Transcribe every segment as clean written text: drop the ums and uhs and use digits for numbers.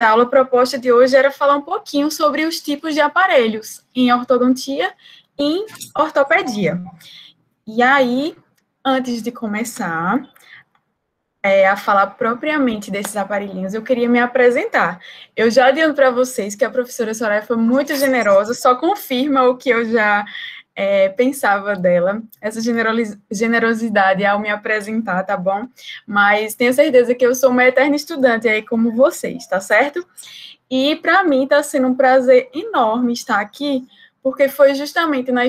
A aula proposta de hoje era falar um pouquinho sobre os tipos de aparelhos em ortodontia e em ortopedia. E aí, antes de começar a falar propriamente desses aparelhinhos, eu queria me apresentar. Eu já adianto para vocês que a professora Soraya foi muito generosa, só confirma o que eu já pensava dela, essa generosidade ao me apresentar, tá bom? Mas tenho certeza que eu sou uma eterna estudante aí como vocês, tá certo? E para mim está sendo um prazer enorme estar aqui, porque foi justamente na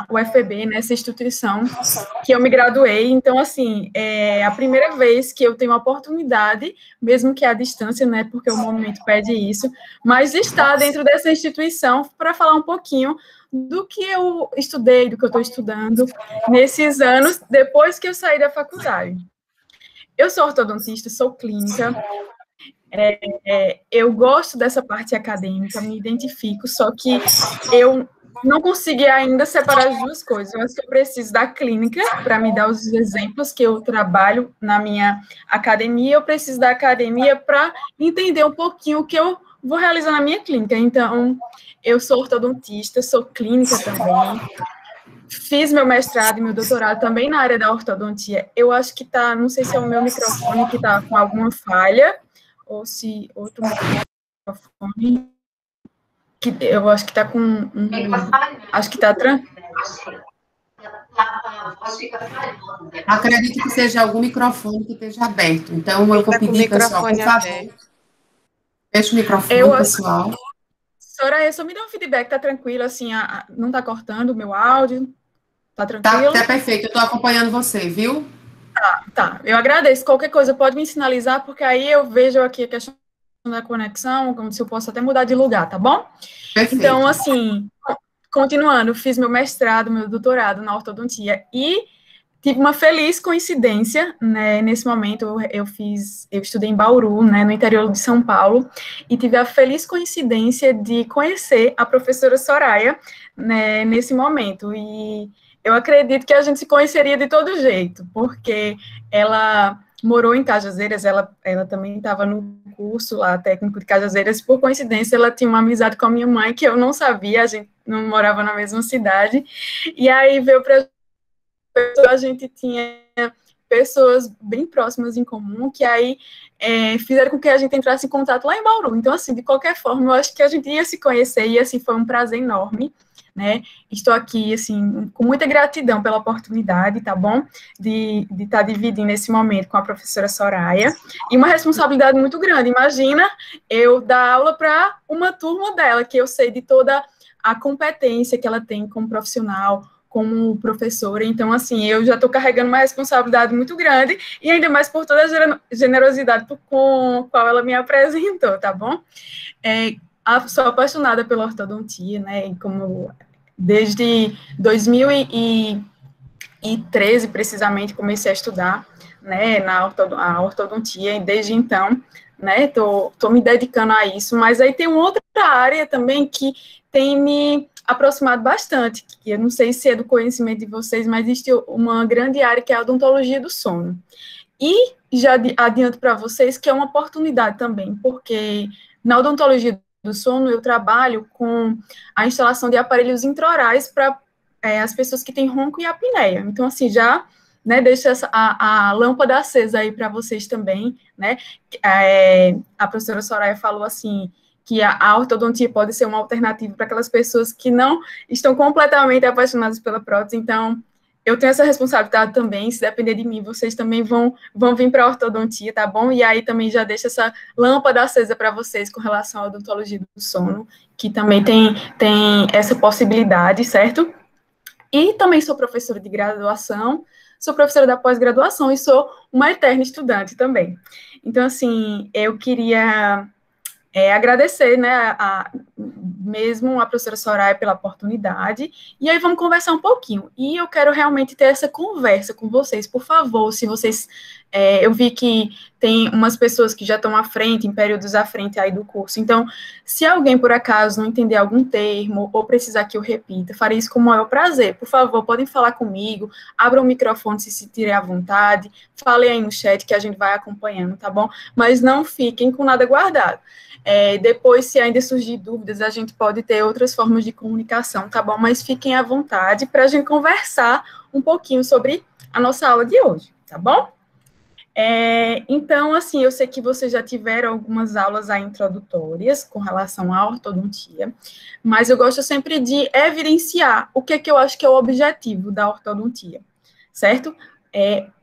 UFB, nessa instituição, que eu me graduei. Então, assim, é a primeira vez que eu tenho a oportunidade, mesmo que à distância, né, porque o momento pede isso, mas de estar dentro dessa instituição para falar um pouquinho do que eu estudei, do que eu estou estudando nesses anos, depois que eu saí da faculdade. Eu sou ortodontista, sou clínica, eu gosto dessa parte acadêmica, me identifico, só que eu não consegui ainda separar as duas coisas. Eu acho que eu preciso da clínica para me dar os exemplos que eu trabalho na minha academia, eu preciso da academia para entender um pouquinho o que eu vou realizar na minha clínica. Então, eu sou ortodontista, sou clínica também, fiz meu mestrado e meu doutorado também na área da ortodontia. Eu acho que tá, não sei se é o meu microfone que está com alguma falha, ou se outro microfone, que eu acho que está com acho que está tranquilo. Acredito que seja algum microfone que esteja aberto. Então, eu vou pedir, pessoal, por favor, feche o microfone, pessoal. Soraya, só me dá um feedback, tá tranquilo, assim, não tá cortando o meu áudio? Tá tranquilo? Tá perfeito, eu estou acompanhando você, viu? Tá, eu agradeço. Qualquer coisa pode me sinalizar, porque aí eu vejo aqui a questão da conexão, como se eu posso até mudar de lugar, tá bom? Perfeito. Então, assim, continuando, fiz meu mestrado, meu doutorado na ortodontia e tive uma feliz coincidência, né, nesse momento eu estudei em Bauru, né, no interior de São Paulo, e tive a feliz coincidência de conhecer a professora Soraya, né, nesse momento, e eu acredito que a gente se conheceria de todo jeito, porque ela morou em Cajazeiras, ela também estava no curso lá, técnico de Cajazeiras, e por coincidência ela tinha uma amizade com a minha mãe, que eu não sabia, a gente não morava na mesma cidade, e aí veio para a gente tinha pessoas bem próximas em comum, que aí fizeram com que a gente entrasse em contato lá em Bauru. Então, assim, de qualquer forma, eu acho que a gente ia se conhecer, e, assim, foi um prazer enorme, né? Estou aqui, assim, com muita gratidão pela oportunidade, tá bom? De estar dividindo esse momento com a professora Soraya, e uma responsabilidade muito grande. Imagina eu dar aula para uma turma dela, que eu sei de toda a competência que ela tem como profissional, como professora, então, assim, eu já estou carregando uma responsabilidade muito grande, e ainda mais por toda a generosidade com a qual ela me apresentou, tá bom? Sou apaixonada pela ortodontia, né, e como desde 2013, precisamente, comecei a estudar, né, a ortodontia, e desde então, né, tô me dedicando a isso, mas aí tem uma outra área também que tem me aproximado bastante, que eu não sei se é do conhecimento de vocês, mas existe uma grande área que é a odontologia do sono. E já adianto para vocês que é uma oportunidade também, porque na odontologia do sono eu trabalho com a instalação de aparelhos intraorais para as pessoas que têm ronco e apneia. Então, assim, já, né, deixa a lâmpada acesa aí para vocês também, né? A professora Soraya falou assim, que a ortodontia pode ser uma alternativa para aquelas pessoas que não estão completamente apaixonadas pela prótese. Então, eu tenho essa responsabilidade também, se depender de mim, vocês também vão vir para a ortodontia, tá bom? E aí também já deixo essa lâmpada acesa para vocês com relação à odontologia do sono, que também tem essa possibilidade, certo? E também sou professora de graduação, sou professora da pós-graduação e sou uma eterna estudante também. Então, assim, eu queria agradecer, né, mesmo a professora Soraya pela oportunidade, e aí vamos conversar um pouquinho. E eu quero realmente ter essa conversa com vocês, por favor, se vocês... eu vi que tem umas pessoas que já estão à frente, em períodos à frente aí do curso, então, se alguém, por acaso, não entender algum termo, ou precisar que eu repita, farei isso com o maior prazer. Por favor, podem falar comigo, abram o microfone se sentirem à vontade, falem aí no chat que a gente vai acompanhando, tá bom? Mas não fiquem com nada guardado. Depois, se ainda surgir dúvidas, a gente pode ter outras formas de comunicação, tá bom? Mas fiquem à vontade para a gente conversar um pouquinho sobre a nossa aula de hoje, tá bom? Então, assim, eu sei que vocês já tiveram algumas aulas aí introdutórias com relação à ortodontia, mas eu gosto sempre de evidenciar o que eu acho que é o objetivo da ortodontia, certo?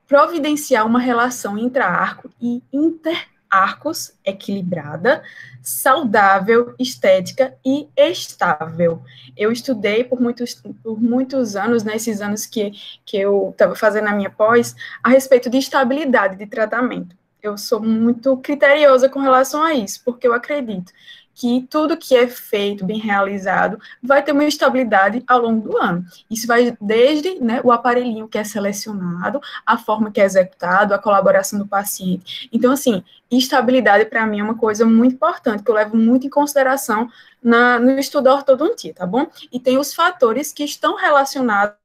Providenciar uma relação intra-arco e inter-arcos equilibrada, saudável, estética e estável. Eu estudei por muitos anos, nesses anos que eu estava fazendo a minha pós, a respeito de estabilidade de tratamento. Eu sou muito criteriosa com relação a isso, porque eu acredito que tudo que é feito, bem realizado, vai ter uma estabilidade ao longo do ano. Isso vai desde, né, o aparelhinho que é selecionado, a forma que é executado, a colaboração do paciente. Então, assim, estabilidade para mim é uma coisa muito importante, que eu levo muito em consideração no estudo da ortodontia, tá bom? E tem os fatores que estão relacionados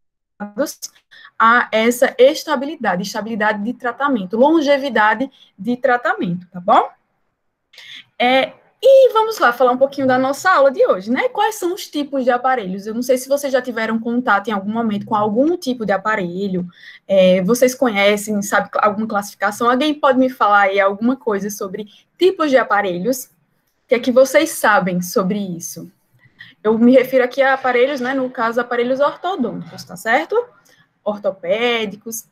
a essa estabilidade de tratamento, longevidade de tratamento, tá bom? E vamos lá falar um pouquinho da nossa aula de hoje, né? Quais são os tipos de aparelhos? Eu não sei se vocês já tiveram contato em algum momento com algum tipo de aparelho, vocês conhecem, sabe, alguma classificação? Alguém pode me falar aí alguma coisa sobre tipos de aparelhos? O que é que vocês sabem sobre isso? Eu me refiro aqui a aparelhos, né, no caso, aparelhos ortodônticos, tá certo? Ortopédicos.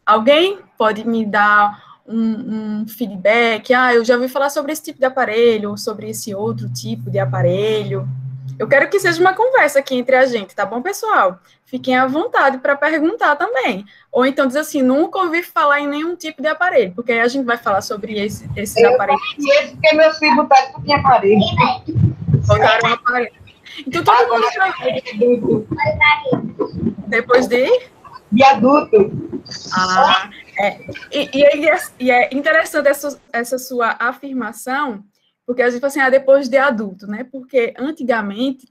Alguém pode me dar um feedback? Eu já ouvi falar sobre esse tipo de aparelho, ou sobre esse outro tipo de aparelho. Eu quero que seja uma conversa aqui entre a gente, tá bom, pessoal? Fiquem à vontade para perguntar também. Ou então diz assim, nunca ouvi falar em nenhum tipo de aparelho, porque aí a gente vai falar sobre esses aparelhos. Eu conheço porque meus filhos botaram tudo em aparelho. Botaram um aparelho. Então, todo mundo... Depois de adulto. E é interessante essa sua afirmação, porque a gente fala assim, depois de adulto, né? Porque antigamente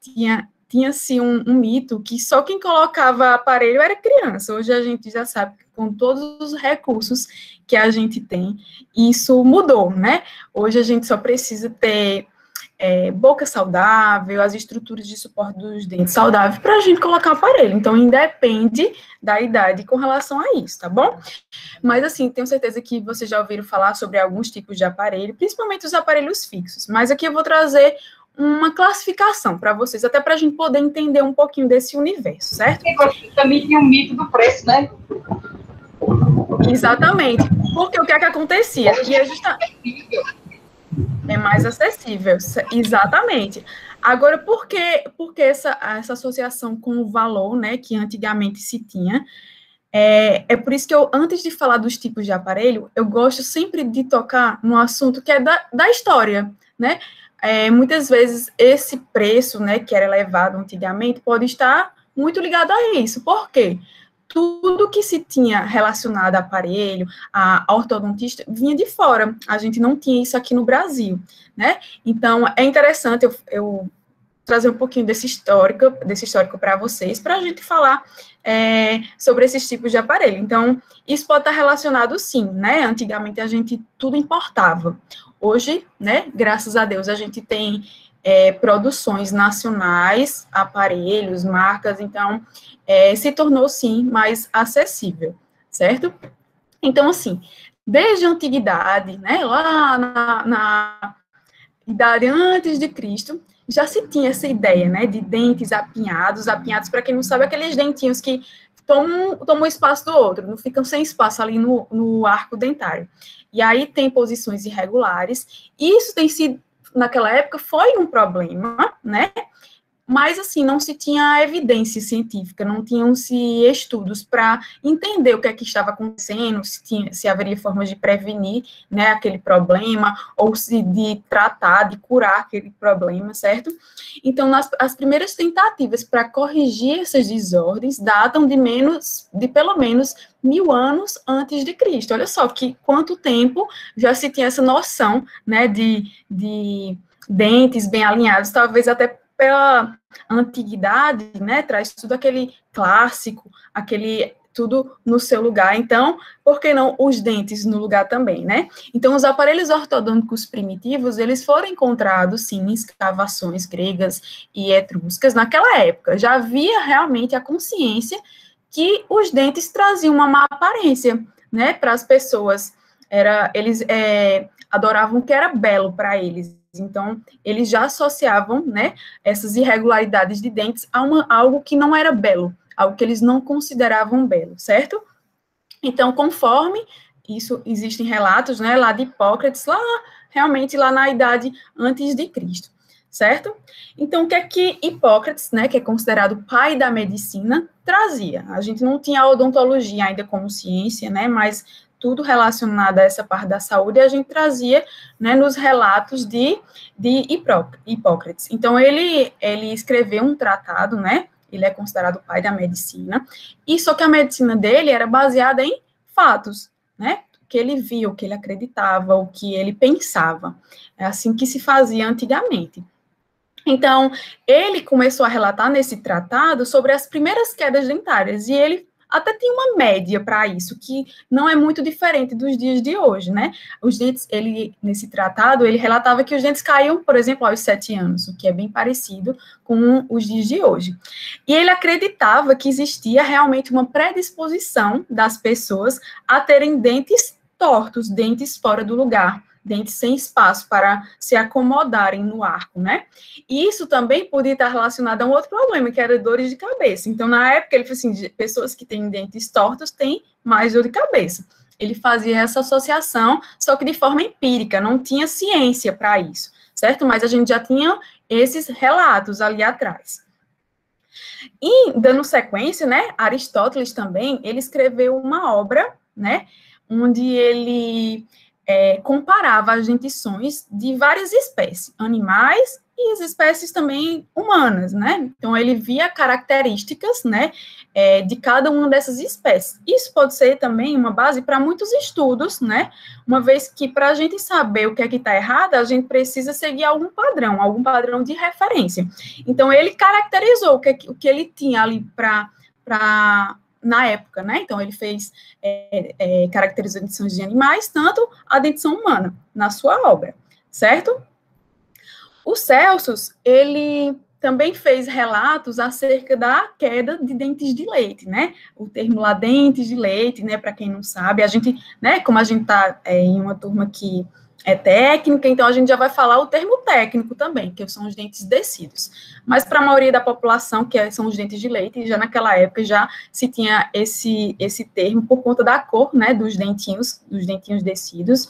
tinha-se um mito que só quem colocava aparelho era criança. Hoje a gente já sabe que com todos os recursos que a gente tem, isso mudou, né? Hoje a gente só precisa ter boca saudável, as estruturas de suporte dos dentes saudáveis para a gente colocar o aparelho. Então, independe da idade com relação a isso, tá bom? Mas, assim, tenho certeza que vocês já ouviram falar sobre alguns tipos de aparelho, principalmente os aparelhos fixos. Mas aqui eu vou trazer uma classificação para vocês, até para a gente poder entender um pouquinho desse universo, certo? Também tinha um mito do preço, né? Exatamente. Porque o que é que acontecia? É mais acessível, exatamente. Agora, por que essa associação com o valor, né, que antigamente se tinha? É por isso que antes de falar dos tipos de aparelho, eu gosto sempre de tocar no assunto que é da história, né? Muitas vezes esse preço, né, que era elevado antigamente, pode estar muito ligado a isso. Por quê? Tudo que se tinha relacionado a aparelho, a ortodontista, vinha de fora. A gente não tinha isso aqui no Brasil, né? Então, é interessante eu trazer um pouquinho desse histórico para vocês, para a gente falar sobre esses tipos de aparelho. Então, isso pode estar relacionado, sim, né? Antigamente, a gente tudo importava. Hoje, né, graças a Deus, a gente tem produções nacionais, aparelhos, marcas, então, se tornou, sim, mais acessível, certo? Então, assim, desde a antiguidade, né, lá na idade antes de Cristo, já se tinha essa ideia, né, de dentes apinhados, para quem não sabe, aqueles dentinhos que tomam espaço do outro, não ficam sem espaço ali no arco dentário. E aí tem posições irregulares, e isso tem sido, naquela época, foi um problema, né, mas, assim, não se tinha evidência científica, não tinham-se estudos para entender o que é que estava acontecendo, se haveria formas de prevenir, né, aquele problema, ou se de tratar, de curar aquele problema, certo? Então, as primeiras tentativas para corrigir essas desordens datam de pelo menos 1000 anos antes de Cristo. Olha só que quanto tempo já se tinha essa noção, né, de dentes bem alinhados, talvez até pela antiguidade, né, traz tudo aquele clássico, aquele tudo no seu lugar. Então, por que não os dentes no lugar também, né? Então, os aparelhos ortodônticos primitivos, eles foram encontrados, sim, em escavações gregas e etruscas naquela época. Já havia realmente a consciência que os dentes traziam uma má aparência, né, para as pessoas. Eles adoravam o que era belo para eles. Então, eles já associavam, né, essas irregularidades de dentes a algo que não era belo, algo que eles não consideravam belo, certo? Então, conforme isso, existem relatos, né, lá de Hipócrates, realmente lá na idade antes de Cristo, certo? Então, o que é que Hipócrates, né, que é considerado o pai da medicina, trazia? A gente não tinha a odontologia ainda como ciência, né, mas tudo relacionado a essa parte da saúde, a gente trazia, né, nos relatos de Hipócrates. Então, ele escreveu um tratado, né, ele é considerado o pai da medicina, e só que a medicina dele era baseada em fatos, né, o que ele via, o que ele acreditava, o que ele pensava. É assim que se fazia antigamente. Então, ele começou a relatar nesse tratado sobre as primeiras quedas dentárias, e ele até tem uma média para isso, que não é muito diferente dos dias de hoje, né? Os dentes, nesse tratado, ele relatava que os dentes caíam, por exemplo, aos 7 anos, o que é bem parecido com os dias de hoje. E ele acreditava que existia realmente uma predisposição das pessoas a terem dentes tortos, dentes fora do lugar, dentes sem espaço para se acomodarem no arco, né? E isso também podia estar relacionado a um outro problema, que era dores de cabeça. Então, na época, ele falou assim, pessoas que têm dentes tortos têm mais dor de cabeça. Ele fazia essa associação, só que de forma empírica, não tinha ciência para isso, certo? Mas a gente já tinha esses relatos ali atrás. E, dando sequência, né, Aristóteles também, ele escreveu uma obra, né, onde ele comparava as dentições de várias espécies, animais e as espécies também humanas, né? Então, ele via características, né, de cada uma dessas espécies. Isso pode ser também uma base para muitos estudos, né? Uma vez que, para a gente saber o que é que está errado, a gente precisa seguir algum padrão de referência. Então, ele caracterizou o que ele tinha ali na época, né? Então, ele fez caracterizou dentições de animais, tanto a dentição humana, na sua obra, certo? O Celsus, ele também fez relatos acerca da queda de dentes de leite, né? O termo lá, dentes de leite, né? Para quem não sabe, a gente, né? Como a gente está em uma turma que é técnica, então a gente já vai falar o termo técnico também, que são os dentes descidos. Mas para a maioria da população, são os dentes de leite, já naquela época já se tinha esse termo por conta da cor, né, dos dentinhos descidos.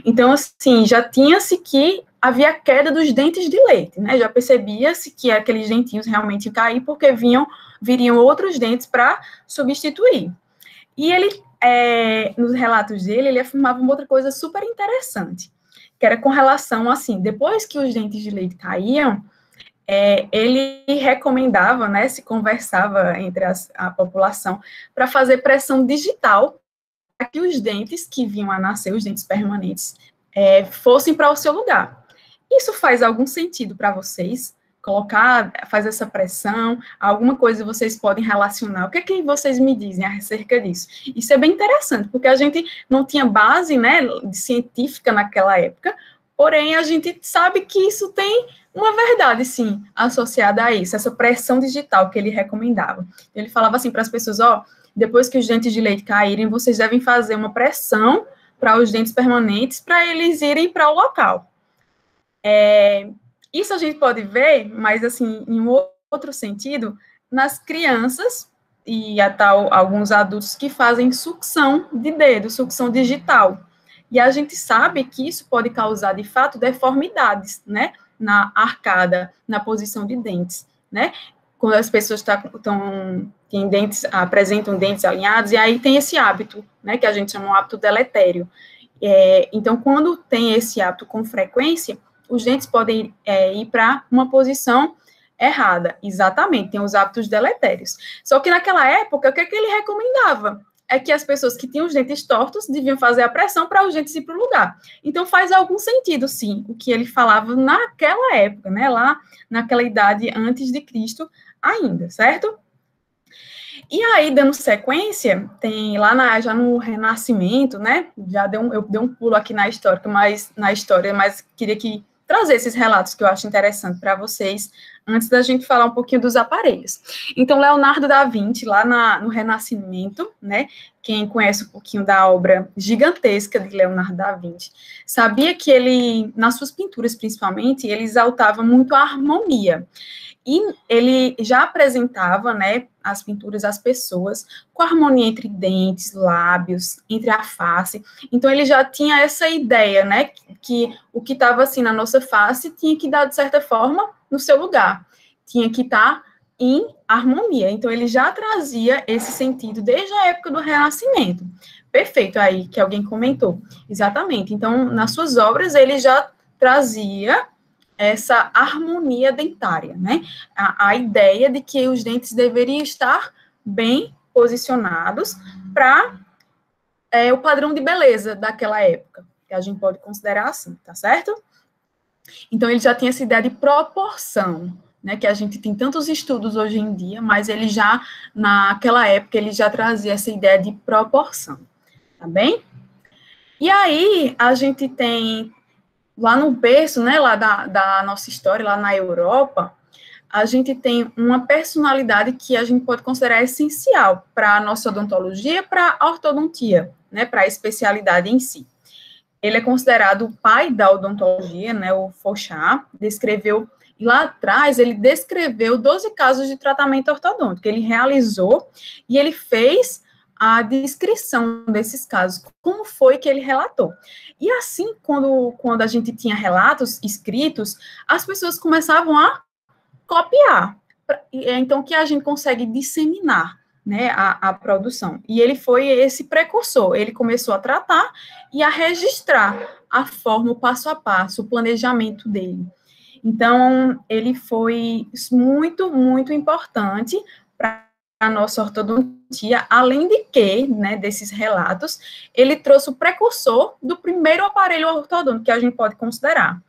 Então, assim, já tinha-se que havia queda dos dentes de leite, né, já percebia-se que aqueles dentinhos realmente iam cair, porque viriam outros dentes para substituir. E ele, nos relatos dele, ele afirmava uma outra coisa super interessante, que era com relação, assim, depois que os dentes de leite caíam, ele recomendava, né, se conversava entre a população, para fazer pressão digital, para que os dentes que vinham a nascer, os dentes permanentes, fossem para o seu lugar. Isso faz algum sentido para vocês? Faz essa pressão, alguma coisa vocês podem relacionar? O que é que vocês me dizem acerca disso? Isso é bem interessante, porque a gente não tinha base, né, científica naquela época, porém a gente sabe que isso tem uma verdade, sim, associada a isso, essa pressão digital que ele recomendava. Ele falava assim para as pessoas, depois que os dentes de leite caírem, vocês devem fazer uma pressão para os dentes permanentes, para eles irem para o local. Isso a gente pode ver, mas, assim, em um outro sentido, nas crianças e até alguns adultos que fazem sucção de dedo, sucção digital. E a gente sabe que isso pode causar, de fato, deformidades, né, na arcada, na posição de dentes, né? Quando as pessoas têm dentes, apresentam dentes alinhados, e aí tem esse hábito, né, que a gente chama um hábito deletério. Então, quando tem esse hábito com frequência, os dentes podem ir para uma posição errada. Exatamente, tem os hábitos deletérios. Só que naquela época, o que é que ele recomendava? É que as pessoas que tinham os dentes tortos deviam fazer a pressão para os dentes ir para o lugar. Então, faz algum sentido, sim, o que ele falava naquela época, né, lá naquela idade antes de Cristo ainda, certo? E aí, dando sequência, tem lá já no Renascimento, né, eu dei um pulo aqui na história, mas queria trazer esses relatos que eu acho interessante para vocês, antes da gente falar um pouquinho dos aparelhos. Então, Leonardo da Vinci, lá no Renascimento, né, quem conhece um pouquinho da obra gigantesca de Leonardo da Vinci, sabia que ele, nas suas pinturas principalmente, ele exaltava muito a harmonia. E ele já apresentava, né, as pinturas às pessoas com harmonia entre dentes, lábios, entre a face. Então, ele já tinha essa ideia, né, que o que estava assim na nossa face tinha que dar, de certa forma, no seu lugar. Tinha que estar em harmonia. Então, ele já trazia esse sentido desde a época do Renascimento. Perfeito, aí que alguém comentou. Exatamente. Então, nas suas obras, ele já trazia essa harmonia dentária, né? A ideia de que os dentes deveriam estar bem posicionados para o padrão de beleza daquela época, que a gente pode considerar assim, tá certo? Então, ele já tinha essa ideia de proporção, né? Que a gente tem tantos estudos hoje em dia, mas ele já, naquela época, ele já trazia essa ideia de proporção, tá bem? E aí, a gente tem lá no berço, né, lá da nossa história, lá na Europa, a gente tem uma personalidade que a gente pode considerar essencial para a nossa odontologia, para a ortodontia, né, para a especialidade em si. Ele é considerado o pai da odontologia, né, o Fauchard, e lá atrás ele descreveu 12 casos de tratamento ortodôntico, ele realizou e ele fez a descrição desses casos, como foi que ele relatou. E assim, quando a gente tinha relatos escritos, as pessoas começavam a copiar. Então, que a gente consegue disseminar, né, a produção. E ele foi esse precursor. Ele começou a tratar e a registrar a forma, o passo a passo, o planejamento dele. Então, ele foi muito, muito importante para a nossa ortodontia, além de que, né, desses relatos, ele trouxe o precursor do primeiro aparelho ortodôntico que a gente pode considerar,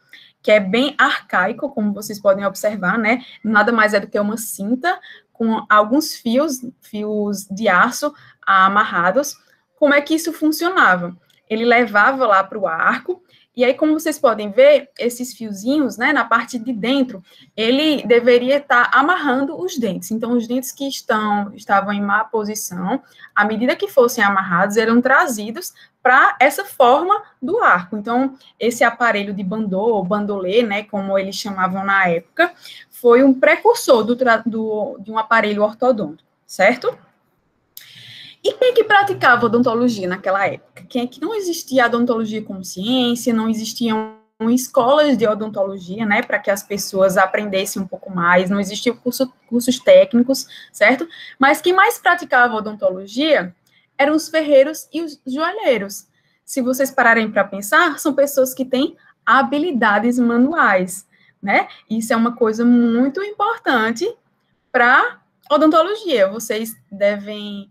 que é bem arcaico, como vocês podem observar, né, nada mais é do que uma cinta com alguns fios de aço amarrados. Como é que isso funcionava? Ele levava lá para o arco, e aí, como vocês podem ver, esses fiozinhos, né, na parte de dentro, ele deveria estar amarrando os dentes. Então, os dentes que estavam em má posição, à medida que fossem amarrados, eram trazidos para essa forma do arco. Então, esse aparelho de bandô, ou bandolê, né, como eles chamavam na época, foi um precursor de um aparelho ortodôntico, certo? E quem é que praticava odontologia naquela época? Quem é que não existia odontologia como ciência, não existiam escolas de odontologia, né, para que as pessoas aprendessem um pouco mais, não existiam cursos técnicos, certo? Mas quem mais praticava odontologia eram os ferreiros e os joalheiros. Se vocês pararem para pensar, são pessoas que têm habilidades manuais, né? Isso é uma coisa muito importante para odontologia. Vocês devem...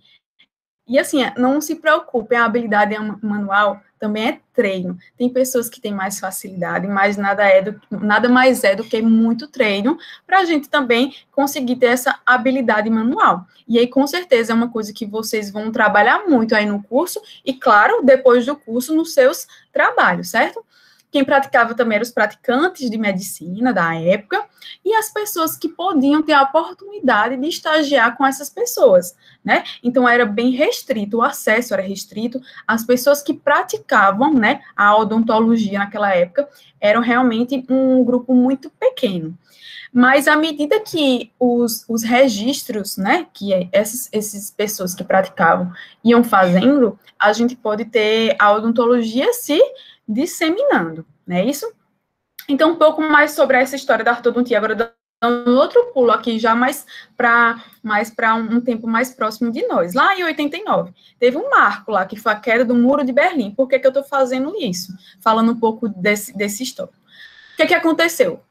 E assim, não se preocupem, a habilidade manual também é treino. Tem pessoas que têm mais facilidade, mas nada mais é do que muito treino para a gente também conseguir ter essa habilidade manual. E aí, com certeza, é uma coisa que vocês vão trabalhar muito aí no curso e, claro, depois do curso, nos seus trabalhos, certo? Quem praticava também eram os praticantes de medicina da época e as pessoas que podiam ter a oportunidade de estagiar com essas pessoas, né? Então, era bem restrito, o acesso era restrito, as pessoas que praticavam, né, a odontologia naquela época eram realmente um grupo muito pequeno. Mas, à medida que os registros, né, que essas pessoas que praticavam iam fazendo, a gente pode ter a odontologia se disseminando, não é isso? Então, um pouco mais sobre essa história da ortodontia, agora outro pulo aqui, já mais para um tempo mais próximo de nós. Lá em 89, teve um marco lá, que foi a queda do Muro de Berlim. Por que eu estou fazendo isso? Falando um pouco desse histórico. O que aconteceu?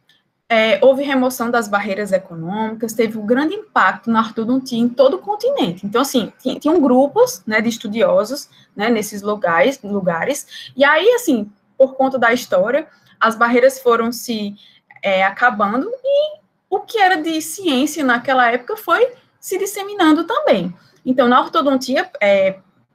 Houve remoção das barreiras econômicas, teve um grande impacto na ortodontia em todo o continente. Então, assim, tinham grupos, né, de estudiosos, né, nesses lugares, e aí, assim, por conta da história, as barreiras foram se acabando, e o que era de ciência naquela época foi se disseminando também. Então, na ortodontia,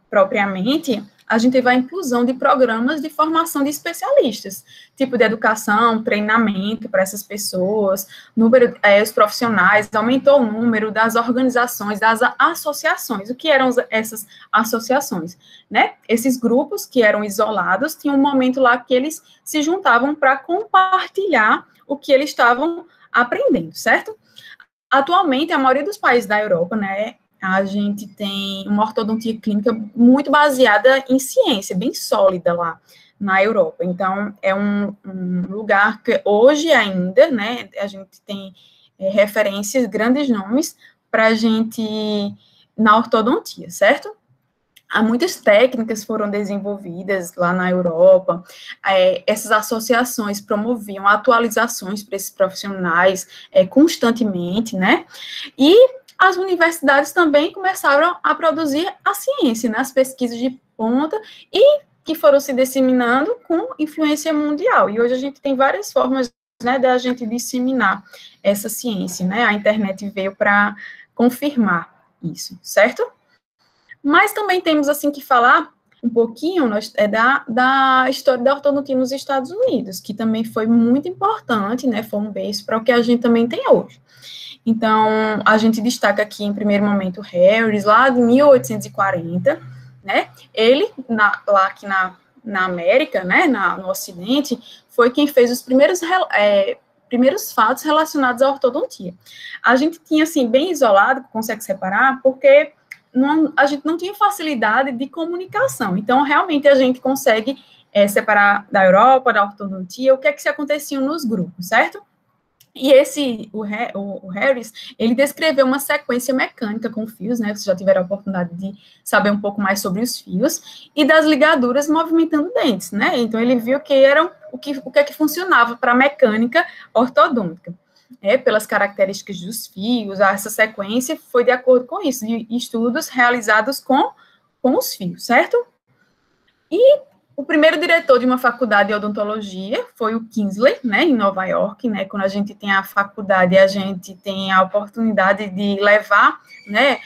propriamente, a gente teve a inclusão de programas de formação de especialistas, tipo de educação, treinamento para essas pessoas, os profissionais, aumentou o número das organizações, das associações. O que eram essas associações? Né? Esses grupos que eram isolados, tinha um momento lá que eles se juntavam para compartilhar o que eles estavam aprendendo, certo? Atualmente, a maioria dos países da Europa, né, a gente tem uma ortodontia clínica muito baseada em ciência, bem sólida lá na Europa. Então, é um lugar que hoje ainda, né, a gente tem referências, grandes nomes para a gente na ortodontia, certo? Há muitas técnicas foram desenvolvidas lá na Europa, essas associações promoviam atualizações para esses profissionais constantemente, né? E as universidades também começaram a produzir a ciência, né? As pesquisas de ponta, e que foram se disseminando com influência mundial. E hoje a gente tem várias formas, né, da gente disseminar essa ciência, né? A internet veio para confirmar isso, certo? Mas também temos, assim, que falar um pouquinho da história da ortodontia nos Estados Unidos, que também foi muito importante, né, foi um berço para o que a gente também tem hoje. Então, a gente destaca aqui, em primeiro momento, Harris, lá de 1840, né, ele, lá aqui na América, né, no Ocidente, foi quem fez os primeiros fatos relacionados à ortodontia. A gente tinha, assim, bem isolado, consegue separar, porque a gente não tinha facilidade de comunicação. Então, realmente, a gente consegue separar da Europa, da ortodontia, o que é que se acontecia nos grupos, certo? E o Harris, ele descreveu uma sequência mecânica com fios, né? Vocês já tiveram a oportunidade de saber um pouco mais sobre os fios, e das ligaduras movimentando dentes, né? Então, ele viu que eram o que é que funcionava para a mecânica ortodôntica. Pelas características dos fios, essa sequência foi de acordo com isso, de estudos realizados com os fios, certo? E o primeiro diretor de uma faculdade de odontologia foi o Kingsley, né, em Nova York, né, quando a gente tem a faculdade, a gente tem a oportunidade de levar, né,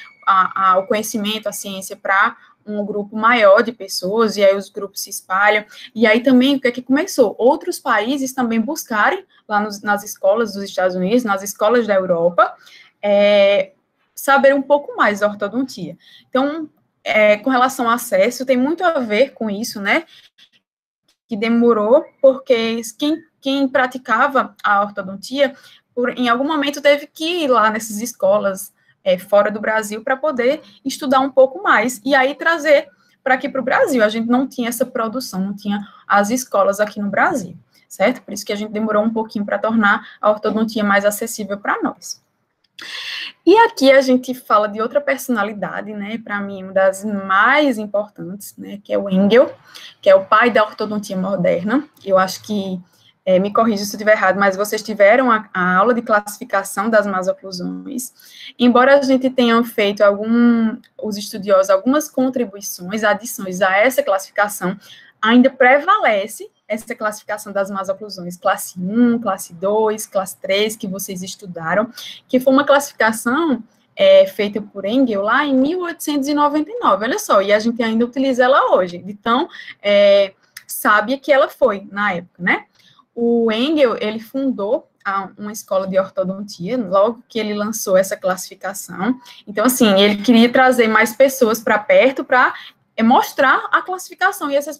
o conhecimento, a ciência para um grupo maior de pessoas, e aí os grupos se espalham, e aí também, o que é que começou? Outros países também buscarem, lá nas escolas dos Estados Unidos, nas escolas da Europa, saber um pouco mais da ortodontia. Então, com relação ao acesso, tem muito a ver com isso, né, que demorou, porque quem praticava a ortodontia, em algum momento teve que ir lá nessas escolas, fora do Brasil, para poder estudar um pouco mais, e aí trazer para aqui para o Brasil. A gente não tinha essa produção, não tinha as escolas aqui no Brasil, certo? Por isso que a gente demorou um pouquinho para tornar a ortodontia mais acessível para nós. E aqui a gente fala de outra personalidade, né, para mim, uma das mais importantes, né, que é o Engel, que é o pai da ortodontia moderna. Eu acho que, me corrija se eu estiver errado, mas vocês tiveram a aula de classificação das masoclusões. Embora a gente tenha feito os estudiosos, algumas contribuições, adições a essa classificação, ainda prevalece essa classificação das masoclusões, classe 1, classe 2, classe 3, que vocês estudaram, que foi uma classificação feita por Engel lá em 1899, olha só, e a gente ainda utiliza ela hoje, de tão sábia que ela foi na época, né? O Engel, ele fundou uma escola de ortodontia, logo que ele lançou essa classificação. Então, assim, ele queria trazer mais pessoas para perto para mostrar a classificação e essas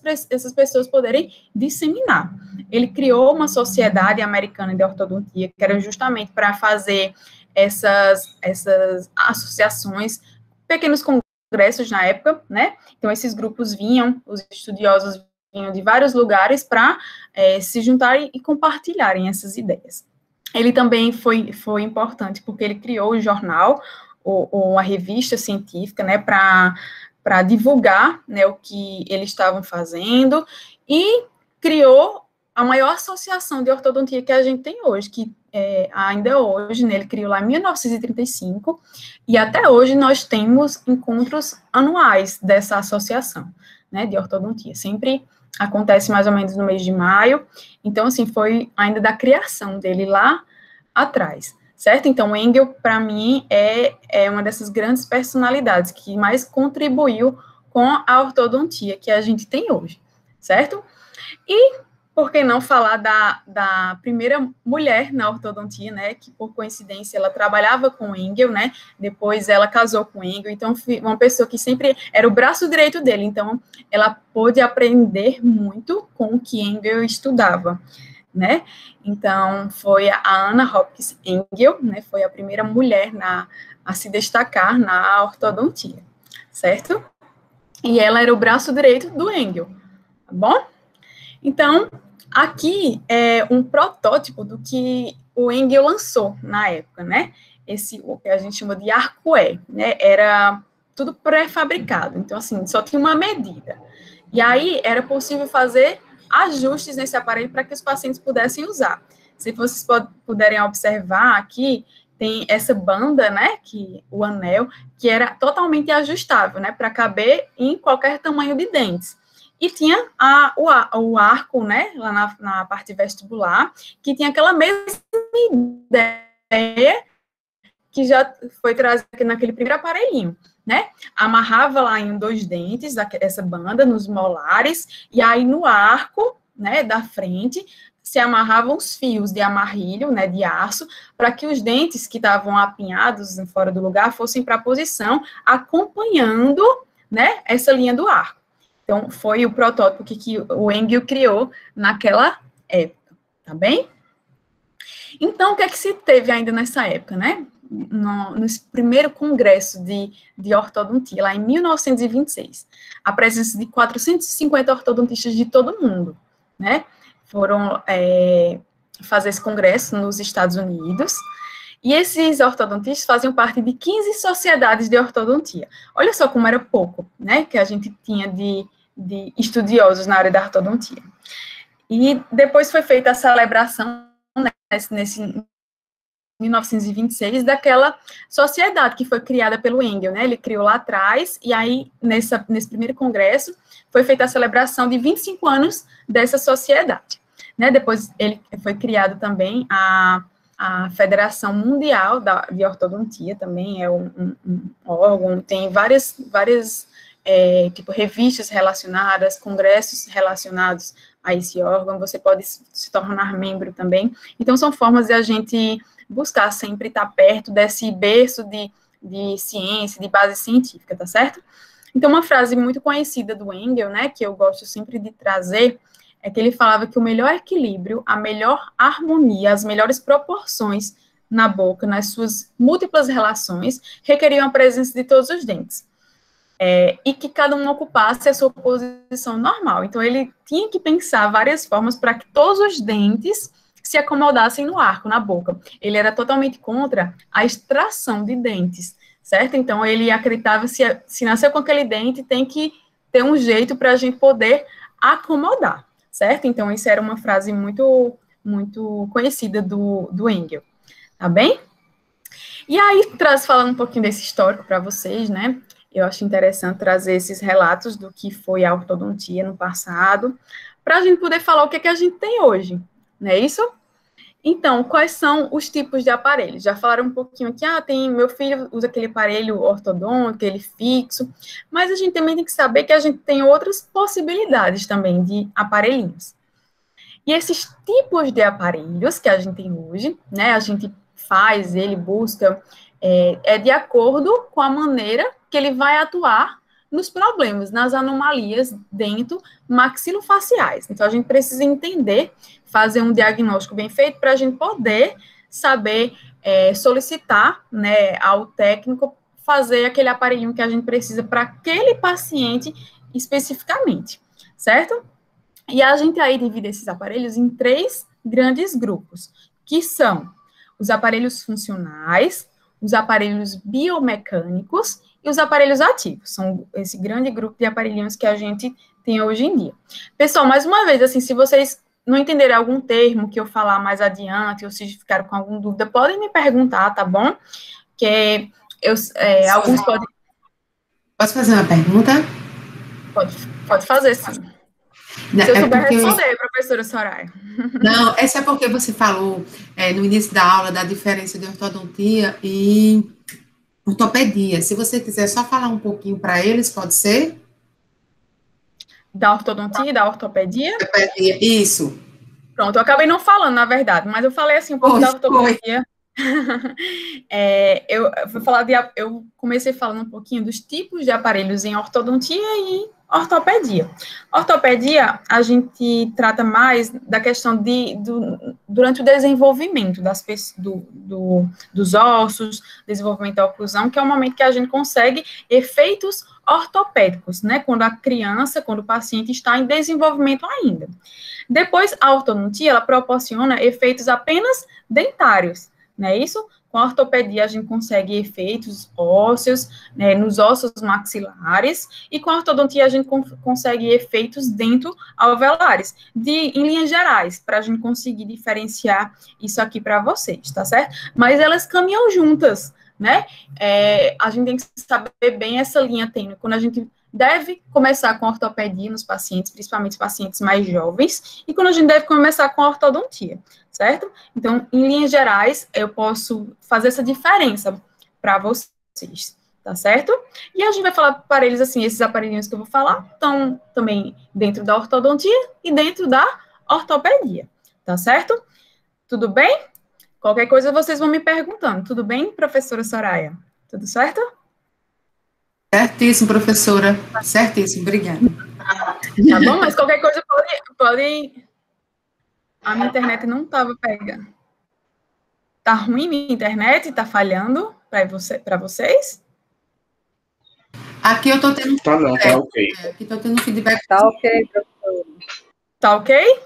pessoas poderem disseminar. Ele criou uma sociedade americana de ortodontia, que era justamente para fazer essas associações, pequenos congressos na época, né? Então, esses grupos vinham, os estudiosos vinham de vários lugares para se juntarem e compartilharem essas ideias. Ele também foi importante, porque ele criou o jornal, ou a revista científica, né, para divulgar, né, o que eles estavam fazendo, e criou a maior associação de ortodontia que a gente tem hoje, que ainda hoje, né, ele criou lá em 1935, e até hoje nós temos encontros anuais dessa associação, né, de ortodontia, sempre acontece mais ou menos no mês de maio, então, assim, foi ainda da criação dele lá atrás, certo? Então, Engel, para mim, é uma dessas grandes personalidades que mais contribuiu com a ortodontia que a gente tem hoje, certo? E, por que não falar da primeira mulher na ortodontia, né, que, por coincidência, ela trabalhava com Engel, né, depois ela casou com Engel, então, uma pessoa que sempre era o braço direito dele, então, ela pôde aprender muito com o que Engel estudava, né? Então, foi a Anna Hopkins Engel, né? Foi a primeira mulher a se destacar na ortodontia, certo? E ela era o braço direito do Engel, tá bom? Então, aqui é um protótipo do que o Engel lançou na época, né? O que a gente chama de arco-é, né? Era tudo pré-fabricado, então, assim, só tinha uma medida. E aí, era possível fazer ajustes nesse aparelho para que os pacientes pudessem usar. Se vocês puderem observar aqui, tem essa banda, né, o anel, que era totalmente ajustável, né, para caber em qualquer tamanho de dentes. E tinha o arco, né, lá na parte vestibular, que tinha aquela mesma ideia que já foi trazida naquele primeiro aparelhinho, né? Amarrava lá em 2 dentes, essa banda, nos molares, e aí no arco, né, da frente, se amarravam os fios de amarrilho, né, de aço, para que os dentes que estavam apinhados fora do lugar fossem para a posição, acompanhando, né, essa linha do arco. Então, foi o protótipo que o Engel criou naquela época, tá bem? Então, o que é que se teve ainda nessa época, né? No primeiro congresso de ortodontia, lá em 1926, a presença de 450 ortodontistas de todo mundo, né? Foram fazer esse congresso nos Estados Unidos, e esses ortodontistas faziam parte de 15 sociedades de ortodontia. Olha só como era pouco, né? Que a gente tinha de estudiosos na área da ortodontia. E depois foi feita a celebração, né, nesse 1926, daquela sociedade que foi criada pelo Engel, né? Ele criou lá atrás, e aí, nesse primeiro congresso, foi feita a celebração de 25 anos dessa sociedade, né? Depois, ele foi criado também a Federação Mundial de Ortodontia, também é um órgão, tem várias tipo, revistas relacionadas, congressos relacionados a esse órgão, você pode se tornar membro também. Então, são formas de a gente buscar sempre estar perto desse berço de ciência, de base científica, tá certo? Então, uma frase muito conhecida do Engel, né, que eu gosto sempre de trazer, é que ele falava que o melhor equilíbrio, a melhor harmonia, as melhores proporções na boca, nas suas múltiplas relações, requeriam a presença de todos os dentes. E que cada um ocupasse a sua posição normal. Então, ele tinha que pensar várias formas para que todos os dentes se acomodassem no arco, na boca. Ele era totalmente contra a extração de dentes, certo? Então, ele acreditava que se nasceu com aquele dente, tem que ter um jeito para a gente poder acomodar, certo? Então, isso era uma frase muito, muito conhecida do Engel, tá bem? E aí, falando um pouquinho desse histórico para vocês, né? Eu acho interessante trazer esses relatos do que foi a ortodontia no passado, para a gente poder falar o que é que a gente tem hoje, não é isso? Então, quais são os tipos de aparelhos? Já falaram um pouquinho aqui, meu filho usa aquele aparelho ortodôntico, aquele fixo, mas a gente também tem que saber que a gente tem outras possibilidades também de aparelhinhos. E esses tipos de aparelhos que a gente tem hoje, né, a gente busca, de acordo com a maneira que ele vai atuar nos problemas, nas anomalias maxilofaciais. Então, a gente precisa entender, fazer um diagnóstico bem feito para a gente poder saber solicitar, né, ao técnico fazer aquele aparelhinho que a gente precisa para aquele paciente especificamente, certo? E a gente aí divide esses aparelhos em 3 grandes grupos, que são os aparelhos funcionais, os aparelhos biomecânicos e os aparelhos ativos. São esse grande grupo de aparelhinhos que a gente tem hoje em dia. Pessoal, mais uma vez, assim, se vocês não entenderem algum termo que eu falar mais adiante, ou se ficaram com alguma dúvida, podem me perguntar, tá bom? Que alguns podem... Posso fazer uma pergunta? Pode fazer, sim. Não, se eu souber responder, professora Soraya. Não, essa é porque você falou no início da aula da diferença de ortodontia e ortopedia. Se você quiser só falar um pouquinho para eles, pode ser? Da ortodontia e da ortopedia? Ortopedia, isso. Pronto, eu acabei não falando, na verdade, mas eu falei assim um pouco da ortopedia. Eu comecei falando um pouquinho dos tipos de aparelhos em ortodontia e ortopedia. Ortopedia, a gente trata mais da questão durante o desenvolvimento dos ossos, desenvolvimento da oclusão, que é o momento que a gente consegue efeitos ortopédicos, né? Quando o paciente está em desenvolvimento ainda. Depois, a ortodontia, ela proporciona efeitos apenas dentários, não é isso? Com a ortopedia, a gente consegue efeitos ósseos, né, nos ossos maxilares, e com a ortodontia, a gente consegue efeitos dento-alveolares, em linhas gerais, para a gente conseguir diferenciar isso aqui para vocês, tá certo? Mas elas caminham juntas, né? A gente tem que saber bem essa linha tênue, quando a gente deve começar com ortopedia nos pacientes, principalmente os pacientes mais jovens, e quando a gente deve começar com a ortodontia, certo? Então, em linhas gerais, eu posso fazer essa diferença para vocês, tá certo? E a gente vai falar aparelhos assim, esses aparelhinhos que eu vou falar, estão também dentro da ortodontia e dentro da ortopedia, tá certo? Tudo bem? Qualquer coisa vocês vão me perguntando. Tudo bem, professora Soraya? Tudo certo? Certíssimo, professora. Certíssimo, obrigada. Tá bom? Mas qualquer coisa pode... A minha internet não estava pegando. Tá ruim minha internet? Tá falhando para vocês? Aqui eu tô tendo feedback. Tá não, tá ok. Aqui tô tendo feedback. Tá ok, professora. Tá ok?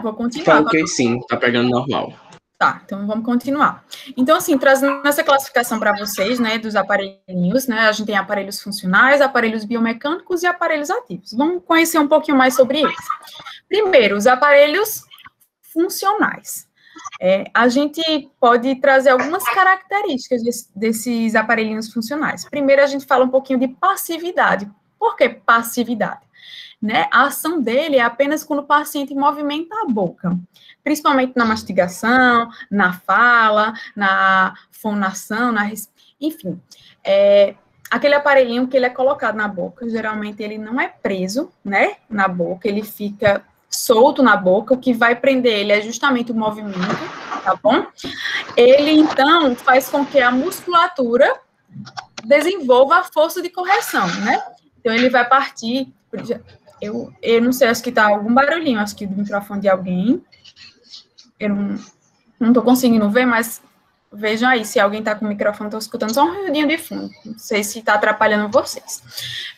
Vou continuar. Tá ok, sim. Tá pegando normal. Tá, então vamos continuar. Então, assim, trazendo essa classificação para vocês, né, dos aparelhinhos, né, a gente tem aparelhos funcionais, aparelhos biomecânicos e aparelhos ativos. Vamos conhecer um pouquinho mais sobre eles. Primeiro, os aparelhos funcionais. A gente pode trazer algumas características desses aparelhinhos funcionais. Primeiro, a gente fala um pouquinho de passividade. Por que passividade? Né? A ação dele é apenas quando o paciente movimenta a boca, principalmente na mastigação, na fala, na fonação, enfim. Aquele aparelhinho que ele é colocado na boca, geralmente ele não é preso, né, na boca, ele fica solto na boca, o que vai prender ele é justamente o movimento, tá bom? Ele, então, faz com que a musculatura desenvolva a força de correção, né? Então, ele vai partir... Eu não sei, acho que tá algum barulhinho, acho que do microfone de alguém. Eu não tô conseguindo ver, mas vejam aí, se alguém tá com o microfone, tô escutando só um ruidinho de fundo. Não sei se tá atrapalhando vocês.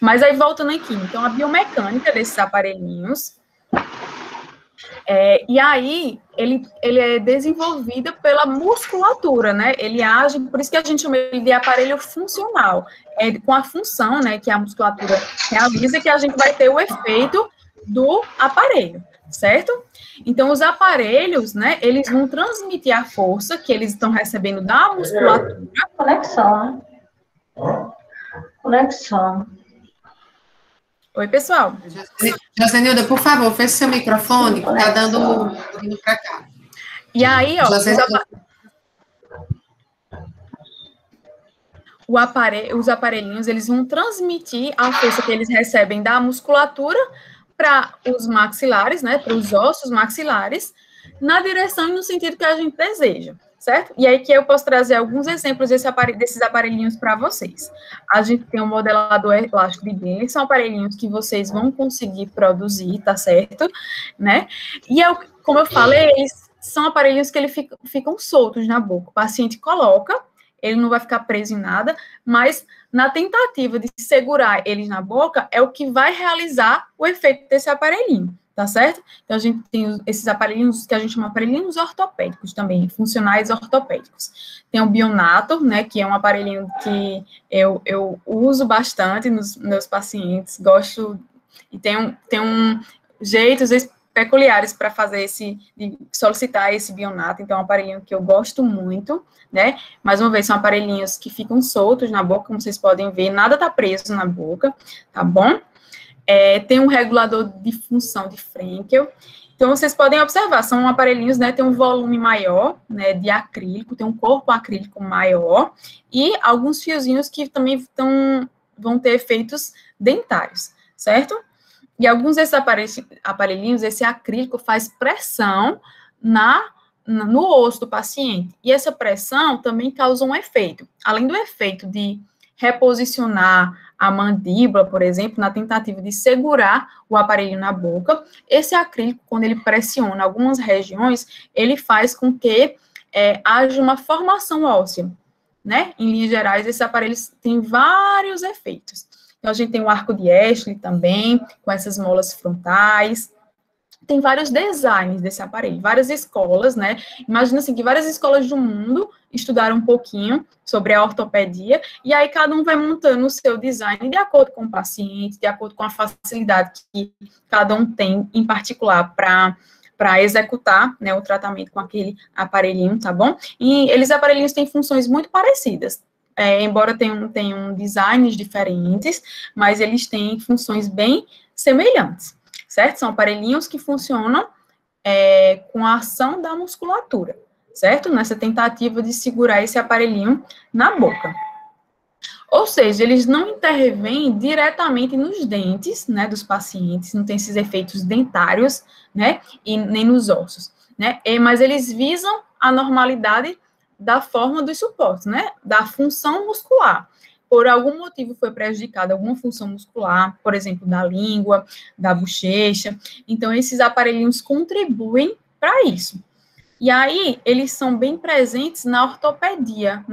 Mas aí, voltando aqui, então, a biomecânica desses aparelhinhos, e aí, ele é desenvolvido pela musculatura, né? Ele age, por isso que a gente chama ele de aparelho funcional. Com a função, né, que a musculatura realiza, que a gente vai ter o efeito do aparelho, certo? Então, os aparelhos, né, eles vão transmitir a força que eles estão recebendo da musculatura. Conexão, né? Conexão. Oi, pessoal. Josenilda, por favor, feche seu microfone, que tá dando vindo para cá. E aí, ó, os aparelhinhos, eles vão transmitir a força que eles recebem da musculatura para os maxilares, né, para os ossos maxilares, na direção e no sentido que a gente deseja, certo? E aí que eu posso trazer alguns exemplos desses aparelhinhos para vocês. A gente tem um modelador elástico de Behler, são aparelhinhos que vocês vão conseguir produzir, tá certo? Né? E como eu falei, eles são aparelhinhos que eles ficam soltos na boca. O paciente coloca, ele não vai ficar preso em nada, mas na tentativa de segurar eles na boca, é o que vai realizar o efeito desse aparelhinho, tá certo? Então, a gente tem esses aparelhinhos que a gente chama aparelhinhos ortopédicos também, funcionais ortopédicos. Tem o Bionator, né, que é um aparelhinho que eu uso bastante nos meus pacientes, gosto, e tem um jeitos peculiares para fazer de solicitar esse Bionator, então é um aparelhinho que eu gosto muito, né? Mais uma vez, são aparelhinhos que ficam soltos na boca, como vocês podem ver, nada tá preso na boca, tá bom? Tem um regulador de função de Frenkel. Então, vocês podem observar, são aparelhinhos, né, tem um volume maior, né, de acrílico, tem um corpo acrílico maior, e alguns fiozinhos que também vão ter efeitos dentários, certo? E alguns desses aparelhinhos, esse acrílico faz pressão no osso do paciente, e essa pressão também causa um efeito, além do efeito de reposicionar a mandíbula, por exemplo, na tentativa de segurar o aparelho na boca, esse acrílico, quando ele pressiona algumas regiões, ele faz com que haja uma formação óssea, né? Em linhas gerais, esses aparelhos têm vários efeitos. Então, a gente tem o arco de Ashley também, com essas molas frontais. Tem vários designs desse aparelho, várias escolas, né? Imagina assim, que várias escolas do mundo estudaram um pouquinho sobre a ortopedia, e aí cada um vai montando o seu design de acordo com o paciente, de acordo com a facilidade que cada um tem, em particular, para executar, né, o tratamento com aquele aparelhinho, tá bom? E eles aparelhinhos têm funções muito parecidas, embora tenham designs diferentes, mas eles têm funções bem semelhantes, certo? São aparelhinhos que funcionam com a ação da musculatura, certo? Nessa tentativa de segurar esse aparelhinho na boca. Ou seja, eles não intervêm diretamente nos dentes, né, dos pacientes, não tem esses efeitos dentários, né, e nem nos ossos, né? Mas eles visam a normalidade da forma dos suportes, né, da função muscular. Por algum motivo foi prejudicada alguma função muscular, por exemplo, da língua, da bochecha. Então, esses aparelhinhos contribuem para isso. E aí, eles são bem presentes na ortopedia